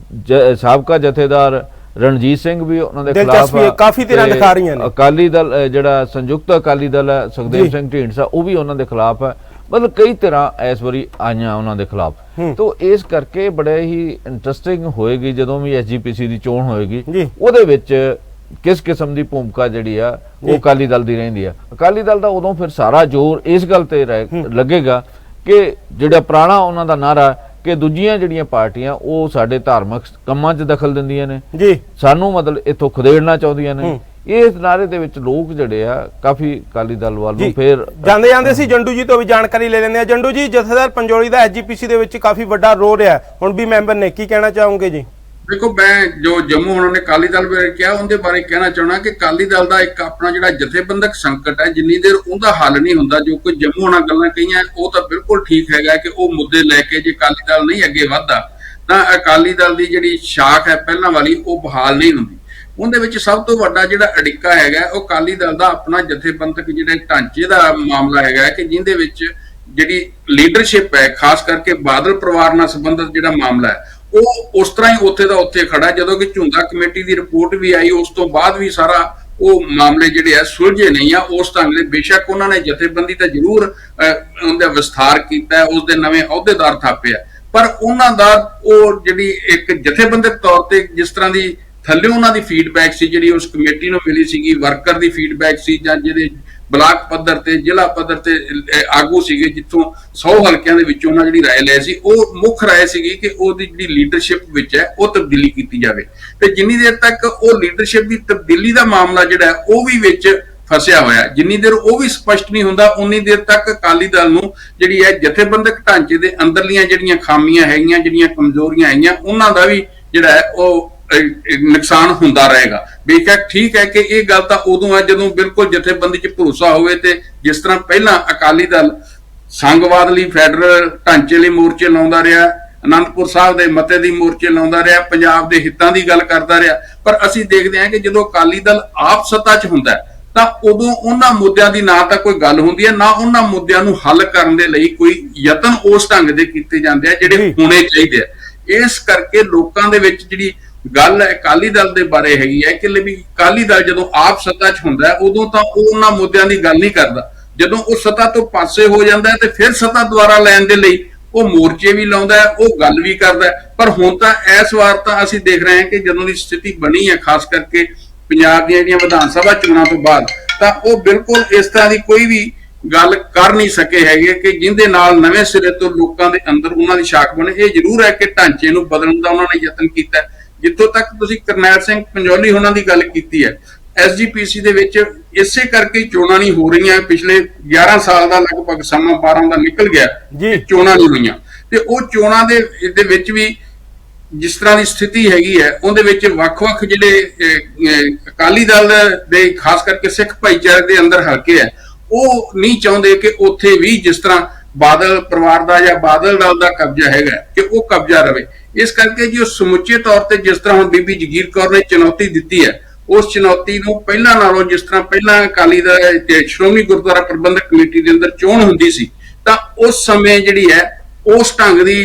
[SPEAKER 3] ਸਾਬਕਾ ਜਥੇਦਾਰ ਰਣਜੀਤ ਸਿੰਘ ਵੀ ਉਹਨਾਂ ਦੇ ਖਿਲਾਫ
[SPEAKER 1] ਕਾਫੀ ਤਰ੍ਹਾਂ ਦਿਖਾ ਰਹੀਆਂ ਨੇ।
[SPEAKER 3] ਅਕਾਲੀ ਦਲ ਜਿਹੜਾ ਸੰਯੁਕਤ ਅਕਾਲੀ ਦਲ ਹੈ ਸੁਖਦੇਵ ਸਿੰਘ ਢੀਂਡਸਾ ਉਹ ਵੀ ਉਹਨਾਂ ਦੇ ਖਿਲਾਫ ਹੈ, ਮਤਲਬ ਕਈ ਤਰ੍ਹਾਂ ਇਸ ਵਾਰੀ ਆਈਆਂ ਉਹਨਾਂ ਦੇ ਖਿਲਾਫ। ਤੋ ਇਸ ਕਰਕੇ ਬੜੇ ਹੀ ਇੰਟਰਸਟਿੰਗ ਹੋਏਗੀ ਜਦੋਂ ਵੀ ਐਸਜੀਪੀਸੀ ਦੀ ਚੋਣ ਹੋਏਗੀ, ਉਹਦੇ ਵਿੱਚ ਕਿਸ ਕਿਸਮ ਦੀ ਭੂਮਿਕਾ ਜਿਹੜੀ ਆ ਉਹ ਅਕਾਲੀ ਦਲ ਦੀ ਰਹਿੰਦੀ ਆ। ਅਕਾਲੀ ਦਲ ਦਾ ਉਦੋਂ ਫਿਰ ਸਾਰਾ ਜ਼ੋਰ ਇਸ ਗੱਲ ਤੇ ਲੱਗੇਗਾ ਕਿ ਜਿਹੜਾ ਪੁਰਾਣਾ ਉਹਨਾਂ ਦਾ ਨਾਰਾ ਕਿ ਦੂਜੀਆਂ ਜਿਹੜੀਆਂ ਪਾਰਟੀਆਂ ਉਹ ਸਾਡੇ ਧਾਰਮਿਕ ਕੰਮਾਂ 'ਚ ਦਖਲ ਦਿੰਦੀਆਂ ਨੇ ਜੀ, ਸਾਨੂੰ ਮਤਲਬ ਇੱਥੋਂ ਖਦੇੜਨਾ ਚਾਹੁੰਦੀਆਂ ਨੇ, ਇਸ ਨਾਰੇ ਦੇ ਵਿੱਚ ਲੋਕ ਜਿਹੜੇ ਆ ਕਾਫੀ ਅਕਾਲੀ ਦਲ ਵੱਲ ਨੂੰ ਫਿਰ
[SPEAKER 1] ਜਾਂਦੇ ਸੀ। ਜੰਡੂ ਜੀ ਤੋਂ ਵੀ ਜਾਣਕਾਰੀ ਲੈ ਲੈਂਦੇ ਆ। ਜੰਡੂ ਜੀ, ਜਥੇਦਾਰ ਪੰਜੋਲੀ ਦਾ ਐਸਜੀਪੀਸੀ ਦੇ ਵਿੱਚ ਕਾਫੀ ਵੱਡਾ ਰੋਲ ਹੈ, ਹੁਣ ਵੀ ਮੈਂਬਰ ਨੇ, ਕੀ ਕਹਿਣਾ ਚਾਹੋਗੇ ਜੀ?
[SPEAKER 2] ਦੇਖੋ, ਮੈਂ ਜੋ ਜੰਮੂ ਉਹਨਾਂ ਨੇ ਅਕਾਲੀ ਦਲ ਬਾਰੇ ਕਿਹਾ ਉਹਦੇ ਬਾਰੇ ਕਹਿਣਾ ਚਾਹਣਾ ਕਿ ਅਕਾਲੀ ਦਲ ਦਾ ਇੱਕ ਆਪਣਾ ਜਿਹੜਾ ਜਥੇਬੰਦਕ ਸੰਕਟ ਹੈ, ਜਿੰਨੀ ਦੇਰ ਉਹਦਾ ਹੱਲ ਨਹੀਂ ਹੁੰਦਾ, ਜੋ ਕੋਈ ਜੰਮੂ ਉਹਨਾਂ ਗੱਲਾਂ ਕਹੀਆਂ ਉਹ ਤਾਂ ਬਿਲਕੁਲ ਠੀਕ ਹੈਗਾ ਕਿ ਉਹ ਮੁੱਦੇ ਲੈ ਕੇ ਜੇ ਅਕਾਲੀ ਦਲ ਨਹੀਂ ਅੱਗੇ ਵਧਦਾ ਤਾਂ ਅਕਾਲੀ ਦਲ ਦੀ ਜਿਹੜੀ ਸ਼ਾਖ ਹੈ ਪਹਿਲਾਂ ਵਾਲੀ ਉਹ ਬਹਾਲ ਨਹੀਂ ਹੁੰਦੀ। ਉਹਦੇ ਵਿੱਚ ਸਭ ਤੋਂ ਵੱਡਾ ਜਿਹੜਾ ਅੜਿੱਕਾ ਹੈਗਾ ਉਹ ਅਕਾਲੀ ਦਲ ਦਾ ਆਪਣਾ ਜਥੇਬੰਦਕ ਜਿਹੜੇ ਢਾਂਚੇ ਦਾ ਮਾਮਲਾ ਹੈਗਾ ਕਿ ਜਿਹਦੇ ਵਿੱਚ ਜਿਹੜੀ ਲੀਡਰਸ਼ਿਪ ਹੈ, ਖਾਸ ਕਰਕੇ ਬਾਦਲ ਪਰਿਵਾਰ ਨਾਲ ਸੰਬੰਧਿਤ ਜਿਹੜਾ ਮਾਮਲਾ ਹੈ ਉਹ ਉਸ ਤਰ੍ਹਾਂ ਹੀ ਉੱਥੇ ਦਾ ਉੱਥੇ ਖੜਾ। ਜਦੋਂ ਕਿ ਝੁੰਦਾ ਕਮੇਟੀ ਦੀ ਰਿਪੋਰਟ ਵੀ ਆਈ ਉਸ ਤੋਂ ਬਾਅਦ ਵੀ ਸਾਰਾ ਉਹ ਮਾਮਲੇ ਜਿਹੜੇ ਆ ਸੁਲਝੇ ਨਹੀਂ ਆ ਉਸ ਢੰਗ ਦੇ। ਬੇਸ਼ੱਕ ਉਹਨਾਂ ਨੇ ਜਥੇਬੰਦੀ ਤਾਂ ਜ਼ਰੂਰ ਉਹਦਾ ਵਿਸਥਾਰ ਕੀਤਾ, ਉਸ ਦੇ ਨਵੇਂ ਅਹੁਦੇਦਾਰ ਥਾਪੇ ਆ, ਪਰ ਉਹਨਾਂ ਦਾ ਉਹ ਜਿਹੜੀ ਇੱਕ ਜਥੇਬੰਦਕ ਤੌਰ ਤੇ ਜਿਸ ਤਰ੍ਹਾਂ ਦੀ ਥੱਲੇ ਉਹਨਾਂ ਦੀ ਫੀਡਬੈਕ ਸੀ ਜਿਹੜੀ ਉਸ ਕਮੇਟੀ ਨੂੰ ਮਿਲੀ ਸੀਗੀ, ਵਰਕਰ ਦੀ ਫੀਡਬੈਕ ਸੀ ਜਾਂ ਜਿਹੜੇ ਬਲਾਕ ਪੱਧਰ ਤੇ ਜ਼ਿਲ੍ਹਾ ਪੱਧਰ ਤੇ ਆਗੂ ਸੀਗੇ ਜਿੱਥੋਂ 100 ਹਲਕਿਆਂ ਦੇ ਵਿੱਚੋਂ ਉਹਨਾਂ ਜਿਹੜੀ ਰਾਏ ਲਈ ਸੀ, ਉਹ ਮੁੱਖ ਰਾਏ ਸੀਗੀ ਕਿ ਉਹਦੀ ਜਿਹੜੀ ਲੀਡਰਸ਼ਿਪ ਵਿੱਚ ਹੈ ਉਹ ਤਬਦੀਲੀ ਕੀਤੀ ਜਾਵੇ। ਤੇ ਜਿੰਨੀ ਦੇਰ ਤੱਕ ਉਹ ਲੀਡਰਸ਼ਿਪ ਦੀ ਤਬਦੀਲੀ ਦਾ ਮਾਮਲਾ ਜਿਹੜਾ ਉਹ ਵੀ ਵਿੱਚ ਫਸਿਆ ਹੋਇਆ, ਜਿੰਨੀ ਦੇਰ ਉਹ ਵੀ ਸਪਸ਼ਟ ਨਹੀਂ ਹੁੰਦਾ ਉਨੀ ਦੇਰ ਤੱਕ ਅਕਾਲੀ ਦਲ ਨੂੰ ਜਿਹੜੀ ਹੈ ਜਥੇਬੰਦਕ ਢਾਂਚੇ ਦੇ ਅੰਦਰਲੀਆਂ ਜਿਹੜੀਆਂ ਖਾਮੀਆਂ ਹੈਗੀਆਂ, ਜਿਹੜੀਆਂ ਕਮਜ਼ੋਰੀਆਂ ਹੈਗੀਆਂ, ਉਹਨਾਂ ਦਾ ਵੀ ਜਿਹੜਾ ਹੈ ਉਹ ਨੁਕਸਾਨ ਹੁੰਦਾ ਰਹੇਗਾ। ਬੇਸ਼ੱਕ ਠੀਕ ਹੈ ਕਿ ਇਹ ਗੱਲ ਤਾਂ ਉਦੋਂ ਹੈ ਜਦੋਂ ਬਿਲਕੁਲ ਜਥੇਬੰਦੀ 'ਚ ਭਰੋਸਾ ਹੋਵੇ ਤੇ ਜਿਸ ਤਰ੍ਹਾਂ ਪਹਿਲਾਂ ਅਕਾਲੀ ਦਲ ਸੰਘਵਾਦ ਲਈ ਫੈਡਰਲ ਢਾਂਚੇ ਲਈ ਮੋਰਚੇ ਲਾਉਂਦਾ ਰਿਹਾ, ਅਨੰਦਪੁਰ ਸਾਹਿਬ ਦੇ ਮਤੇ ਦੀ ਮੋਰਚੇ ਲਾਉਂਦਾ ਰਿਹਾ, ਪੰਜਾਬ ਦੇ ਹਿੱਤਾਂ ਦੀ ਗੱਲ ਕਰਦਾ ਰਿਹਾ, ਪਰ ਅਸੀਂ ਦੇਖਦੇ ਹਾਂ ਕਿ ਜਦੋਂ ਅਕਾਲੀ ਦਲ ਆਪ ਸੱਤਾ 'ਚ ਹੁੰਦਾ ਤਾਂ ਉਦੋਂ ਉਹਨਾਂ ਮੁੱਦਿਆਂ ਦੀ ਨਾ ਤਾਂ ਕੋਈ ਗੱਲ ਹੁੰਦੀ ਹੈ, ਨਾ ਉਹਨਾਂ ਮੁੱਦਿਆਂ ਨੂੰ ਹੱਲ ਕਰਨ ਦੇ ਲਈ ਕੋਈ ਯਤਨ ਉਸ ਢੰਗ ਦੇ ਕੀਤੇ ਜਾਂਦੇ ਆ ਜਿਹੜੇ ਹੋਣੇ ਚਾਹੀਦੇ ਆ। ਇਸ ਕਰਕੇ ਲੋਕਾਂ ਦੇ ਵਿੱਚ ਜਿਹੜੀ ਗੱਲ ਅਕਾਲੀ ਦਲ ਦੇ ਬਾਰੇ ਹੈਗੀ ਹੈ ਕਿ ਵੀ ਅਕਾਲੀ ਦਲ ਜਦੋਂ ਆਪ ਸੱਤਾ 'ਚ ਹੁੰਦਾ ਉਦੋਂ ਤਾਂ ਉਹ ਉਹਨਾਂ ਮੁੱਦਿਆਂ ਦੀ ਗੱਲ ਨਹੀਂ ਕਰਦਾ, ਜਦੋਂ ਉਹ ਸੱਤਾ ਤੋਂ ਪਾਸੇ ਹੋ ਜਾਂਦਾ ਤੇ ਫਿਰ ਸੱਤਾ ਦੁਆਰਾ ਲੈਣ ਦੇ ਲਈ ਉਹ ਮੋਰਚੇ ਵੀ ਲਾਉਂਦਾ, ਉਹ ਗੱਲ ਵੀ ਕਰਦਾ। ਪਰ ਹੁਣ ਤਾਂ ਇਸ ਵਾਰ ਤਾਂ ਅਸੀਂ ਦੇਖ ਰਹੇ ਹਾਂ ਕਿ ਜਦੋਂ ਦੀ ਸਥਿਤੀ ਬਣੀ ਹੈ, ਖਾਸ ਕਰਕੇ ਪੰਜਾਬ ਦੀਆਂ ਜਿਹੜੀਆਂ ਵਿਧਾਨ ਸਭਾ ਚੋਣਾਂ ਤੋਂ ਬਾਅਦ, ਤਾਂ ਉਹ ਬਿਲਕੁਲ ਇਸ ਤਰ੍ਹਾਂ ਦੀ ਕੋਈ ਵੀ ਗੱਲ ਕਰ ਨਹੀਂ ਸਕੇ ਹੈਗੇ ਕਿ ਜਿਹਦੇ ਨਾਲ ਨਵੇਂ ਸਿਰੇ ਤੋਂ ਲੋਕਾਂ ਦੇ ਅੰਦਰ ਉਹਨਾਂ ਦੀ ਸ਼ਾਖ ਬਣੇ। ਇਹ ਜ਼ਰੂਰ ਹੈ ਕਿ ਢਾਂਚੇ ਨੂੰ ਬਦਲਣ ਦਾ ਉਹਨਾਂ ਨੇ ਯਤਨ ਕੀਤਾ। ਜਿੱਥੋਂ ਤੱਕ ਤੁਸੀਂ ਕਰਨੈਲ ਸਿੰਘ ਪੰਜੋਲੀ ਉਹਨਾਂ ਦੀ ਗੱਲ ਕੀਤੀ ਹੈ, ਐਸਜੀਪੀਸੀ ਦੇ ਵਿੱਚ ਇਸੇ ਕਰਕੇ ਚੋਣਾਂ ਨਹੀਂ ਹੋ ਰਹੀਆਂ। ਪਿਛਲੇ 11 ਸਾਲ ਦਾ ਲਗਭਗ ਸਮਾਂ 12 ਦਾ ਨਿਕਲ ਗਿਆ ਜੀ, ਚੋਣਾਂ ਨਹੀਂ ਹੋਈਆਂ ਤੇ ਉਹ ਚੋਣਾਂ ਦੇ ਵਿੱਚ ਵੀ ਜਿਸ ਤਰ੍ਹਾਂ ਦੀ ਸਥਿਤੀ ਹੈਗੀ ਹੈ ਉਹਦੇ ਵਿੱਚ ਵੱਖ-ਵੱਖ ਜਿਹੜੇ ਅਕਾਲੀ ਦਲ ਦੇ ਖਾਸ ਕਰਕੇ ਸਿੱਖ ਭਾਈਚਾਰੇ ਦੇ ਅੰਦਰ ਹਲਕੇ ਹੈ ਉਹ ਨਹੀਂ ਚਾਹੁੰਦੇ ਕਿ ਉੱਥੇ ਵੀ ਜਿਸ ਤਰ੍ਹਾਂ ਬਾਦਲ ਪਰਿਵਾਰ ਦਾ ਜਾਂ ਬਾਦਲ ਦਲ ਦਾ ਕਬਜ਼ਾ ਹੈਗਾ ਕਿ ਉਹ ਕਬਜ਼ਾ ਰਵੇ। ਇਸ ਕਰਕੇ ਜੀ ਉਹ ਸਮੁੱਚੇ ਤੌਰ ਤੇ ਜਿਸ ਤਰ੍ਹਾਂ ਹੁਣ ਬੀਬੀ ਜਗੀਰ ਕੌਰ ਨੇ ਚੁਣੌਤੀ ਦਿੱਤੀ ਹੈ, ਉਸ ਚੁਣੌਤੀ ਨੂੰ ਪਹਿਲਾਂ ਨਾਲੋਂ ਜਿਸ ਤਰ੍ਹਾਂ ਪਹਿਲਾਂ ਅਕਾਲੀ ਦਲ ਤੇ ਸ਼੍ਰੋਮਣੀ ਗੁਰਦੁਆਰਾ ਪ੍ਰਬੰਧਕ ਕਮੇਟੀ ਦੇ ਅੰਦਰ ਚੋਣ ਹੁੰਦੀ ਸੀ ਤਾਂ ਉਸ ਸਮੇਂ ਜਿਹੜੀ ਹੈ ਉਸ ਢੰਗ ਦੀ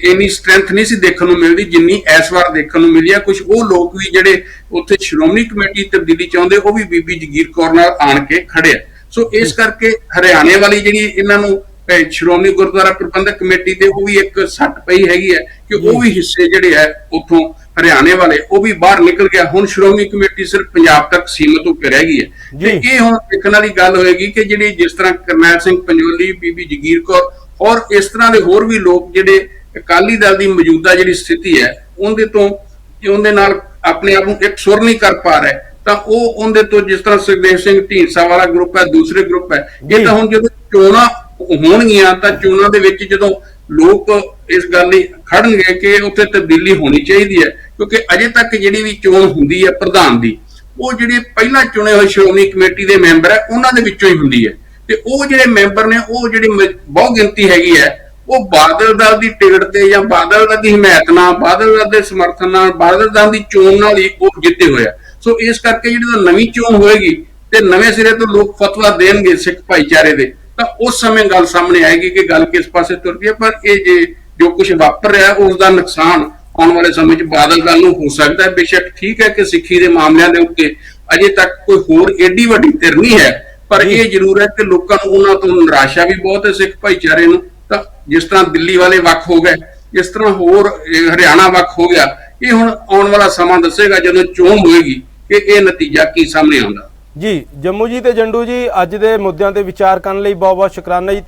[SPEAKER 2] ਇੰਨੀ ਸਟਰੈਂਥ ਨਹੀਂ ਸੀ ਦੇਖਣ ਨੂੰ ਮਿਲਦੀ ਜਿੰਨੀ ਇਸ ਵਾਰ ਦੇਖਣ ਨੂੰ ਮਿਲੀ ਹੈ। ਕੁਝ ਉਹ ਲੋਕ ਵੀ ਜਿਹੜੇ ਉੱਥੇ ਸ਼੍ਰੋਮਣੀ ਕਮੇਟੀ ਤਬਦੀਲੀ ਚਾਹੁੰਦੇ ਉਹ ਵੀ ਬੀਬੀ ਜਗੀਰ ਕੌਰ ਨਾਲ ਆਣ ਕੇ ਖੜੇ ਆ। ਸੋ ਇਸ ਕਰਕੇ ਹਰਿਆਣੇ ਵਾਲੀ ਜਿਹੜੀ ਇਹਨਾਂ ਨੂੰ ਸ਼੍ਰੋਮਣੀ ਗੁਰਦੁਆਰਾ ਪ੍ਰਬੰਧਕ ਕਮੇਟੀ ਤੇ ਉਹ ਵੀ ਇੱਕ ਸੱਟ ਪਈ ਹੈਗੀ ਹੈ ਕਿ ਉਹ ਵੀ ਹਿੱਸੇ ਜਿਹੜੇ ਹੈ ਉੱਥੋਂ ਹਰਿਆਣੇ ਵਾਲੇ ਉਹ ਵੀ ਬਾਹਰ ਨਿਕਲ ਗਿਆ। ਹੁਣ ਸ਼੍ਰੋਮਣੀ ਕਮੇਟੀ ਸਿਰਫ ਪੰਜਾਬ ਤੱਕ ਸੀਮਤ ਹੋ ਕੇ ਰਹਿ ਗਈ ਹੈ ਤੇ ਇਹ ਹੁਣ ਦੇਖਣ ਵਾਲੀ ਗੱਲ ਹੋਏਗੀ ਕਿ ਜਿਹੜੀ ਜਿਸ ਤਰ੍ਹਾਂ ਕਰਨੈਲ ਸਿੰਘ ਪੰਜੋਲੀ, ਬੀਬੀ ਜਗੀਰ ਕੌਰ ਔਰ ਇਸ ਤਰ੍ਹਾਂ ਦੇ ਹੋਰ ਵੀ ਲੋਕ ਜਿਹੜੇ ਅਕਾਲੀ ਦਲ ਦੀ ਮੌਜੂਦਾ ਜਿਹੜੀ ਸਥਿਤੀ ਹੈ ਉਹਦੇ ਨਾਲ ਆਪਣੇ ਆਪ ਨੂੰ ਇੱਕ ਸੁਰ ਨਹੀਂ ਕਰ ਪਾ ਰਹੇ ਤਾਂ ਉਹ ਉਹਦੇ ਤੋਂ ਜਿਸ ਤਰ੍ਹਾਂ ਸੁਖਦੇਵ ਸਿੰਘ ਢੀਂਡਸਾ ਵਾਲਾ ਗਰੁੱਪ ਹੈ, ਦੂਸਰੇ ਗਰੁੱਪ ਹੈ, ਇਹ ਤਾਂ ਹੁਣ ਜਦੋਂ ਚੋਣਾਂ ਹੋਣਗੀਆਂ ਤਾਂ ਚੋਣਾਂ ਦੇ ਵਿੱਚ ਜਦੋਂ ਲੋਕ ਇਸ ਗੱਲ ਲਈ ਖੜਨਗੇ ਕਿ ਉੱਥੇ ਤਬਦੀਲੀ ਹੋਣੀ ਚਾਹੀਦੀ ਹੈ ਕਿਉਂਕਿ ਅਜੇ ਤੱਕ ਜਿਹੜੀ ਵੀ ਚੋਣ ਹੁੰਦੀ ਹੈ ਪ੍ਰਧਾਨ ਦੀ ਉਹ ਜਿਹੜੇ ਪਹਿਲਾਂ ਚੁਣੇ ਹੋਏ ਸ਼੍ਰੋਮਣੀ ਕਮੇਟੀ ਦੇ ਮੈਂਬਰ ਹੈ ਉਹਨਾਂ ਦੇ ਵਿੱਚੋਂ ਹੀ ਹੁੰਦੀ ਹੈ। ਤੇ ਉਹ ਜਿਹੜੇ ਮੈਂਬਰ ਨੇ, ਉਹ ਜਿਹੜੀ ਬਹੁ ਗਿਣਤੀ ਹੈਗੀ ਹੈ, ਉਹ ਬਾਦਲ ਦਲ ਦੀ ਟਿਕਟ ਤੇ ਜਾਂ ਬਾਦਲ ਦਲ ਦੀ ਹਮਾਇਤ ਨਾਲ, ਬਾਦਲ ਦਲ ਦੇ ਸਮਰਥਨ ਨਾਲ, ਬਾਦਲ ਦਲ ਦੀ ਚੋਣ ਨਾਲ ਹੀ ਉਹ ਜਿੱਤੇ ਹੋਇਆ। ਸੋ ਇਸ ਕਰਕੇ ਜਿਹੜੀ ਨਵੀਂ ਚੋਣ ਹੋਏਗੀ ਤੇ ਨਵੇਂ ਸਿਰੇ ਤੋਂ ਲੋਕ ਫਤਵਾ ਦੇਣਗੇ ਸਿੱਖ ਭਾਈਚਾਰੇ ਦੇ, ਤਾਂ ਉਸ ਸਮੇਂ ਗੱਲ ਸਾਹਮਣੇ ਆਏਗੀ ਕਿ ਗੱਲ ਕਿਸ ਪਾਸੇ ਤੁਰ ਗਈ ਹੈ। ਪਰ ਇਹ ਜੋ ਕੁਝ ਵਾਪਰ ਰਿਹਾ ਉਸ ਦਾ ਨੁਕਸਾਨ ਆਉਣ ਵਾਲੇ ਸਮੇਂ 'ਚ ਬਾਦਲ ਦਲ ਨੂੰ ਹੋ ਸਕਦਾ ਹੈ। ਬੇਸ਼ੱਕ ਠੀਕ ਹੈ ਕਿ ਸਿੱਖੀ ਦੇ ਮਾਮਲਿਆਂ ਦੇ ਉੱਤੇ ਅਜੇ ਤੱਕ ਕੋਈ ਹੋਰ ਏਡੀ ਵੱਡੀ ਧਿਰ ਨਹੀਂ ਹੈ, ਪਰ ਇਹ ਜ਼ਰੂਰ ਹੈ ਕਿ ਲੋਕਾਂ ਨੂੰ ਉਹਨਾਂ ਤੋਂ ਨਿਰਾਸ਼ਾ ਵੀ ਬਹੁਤ ਹੈ ਸਿੱਖ ਭਾਈਚਾਰੇ ਨੂੰ। ਤਾਂ ਜਿਸ ਤਰ੍ਹਾਂ ਦਿੱਲੀ ਵਾਲੇ ਵੱਖ ਹੋ ਗਏ, ਇਸ ਤਰ੍ਹਾਂ ਹੋਰ ਹਰਿਆਣਾ ਵੱਖ ਹੋ ਗਿਆ। ਇਹ ਹੁਣ ਆਉਣ ਵਾਲਾ ਸਮਾਂ ਦੱਸੇਗਾ ਜਦੋਂ ਚੋਣ ਹੋਏਗੀ ਕਿ ਇਹ ਨਤੀਜਾ ਕੀ ਸਾਹਮਣੇ ਆਉਂਦਾ।
[SPEAKER 1] ਜੀ ਜੰਮੂ ਜੀ ਤੇ ਜੰਡੂ ਜੀ, ਅੱਜ ਦੇ ਮੁੱਦਿਆਂ ਤੇ ਵਿਚਾਰ ਕਰਨ ਲਈ ਬਹੁਤ ਬਹੁਤ ਸ਼ੁਕਰਾਨਾ ਜੀ।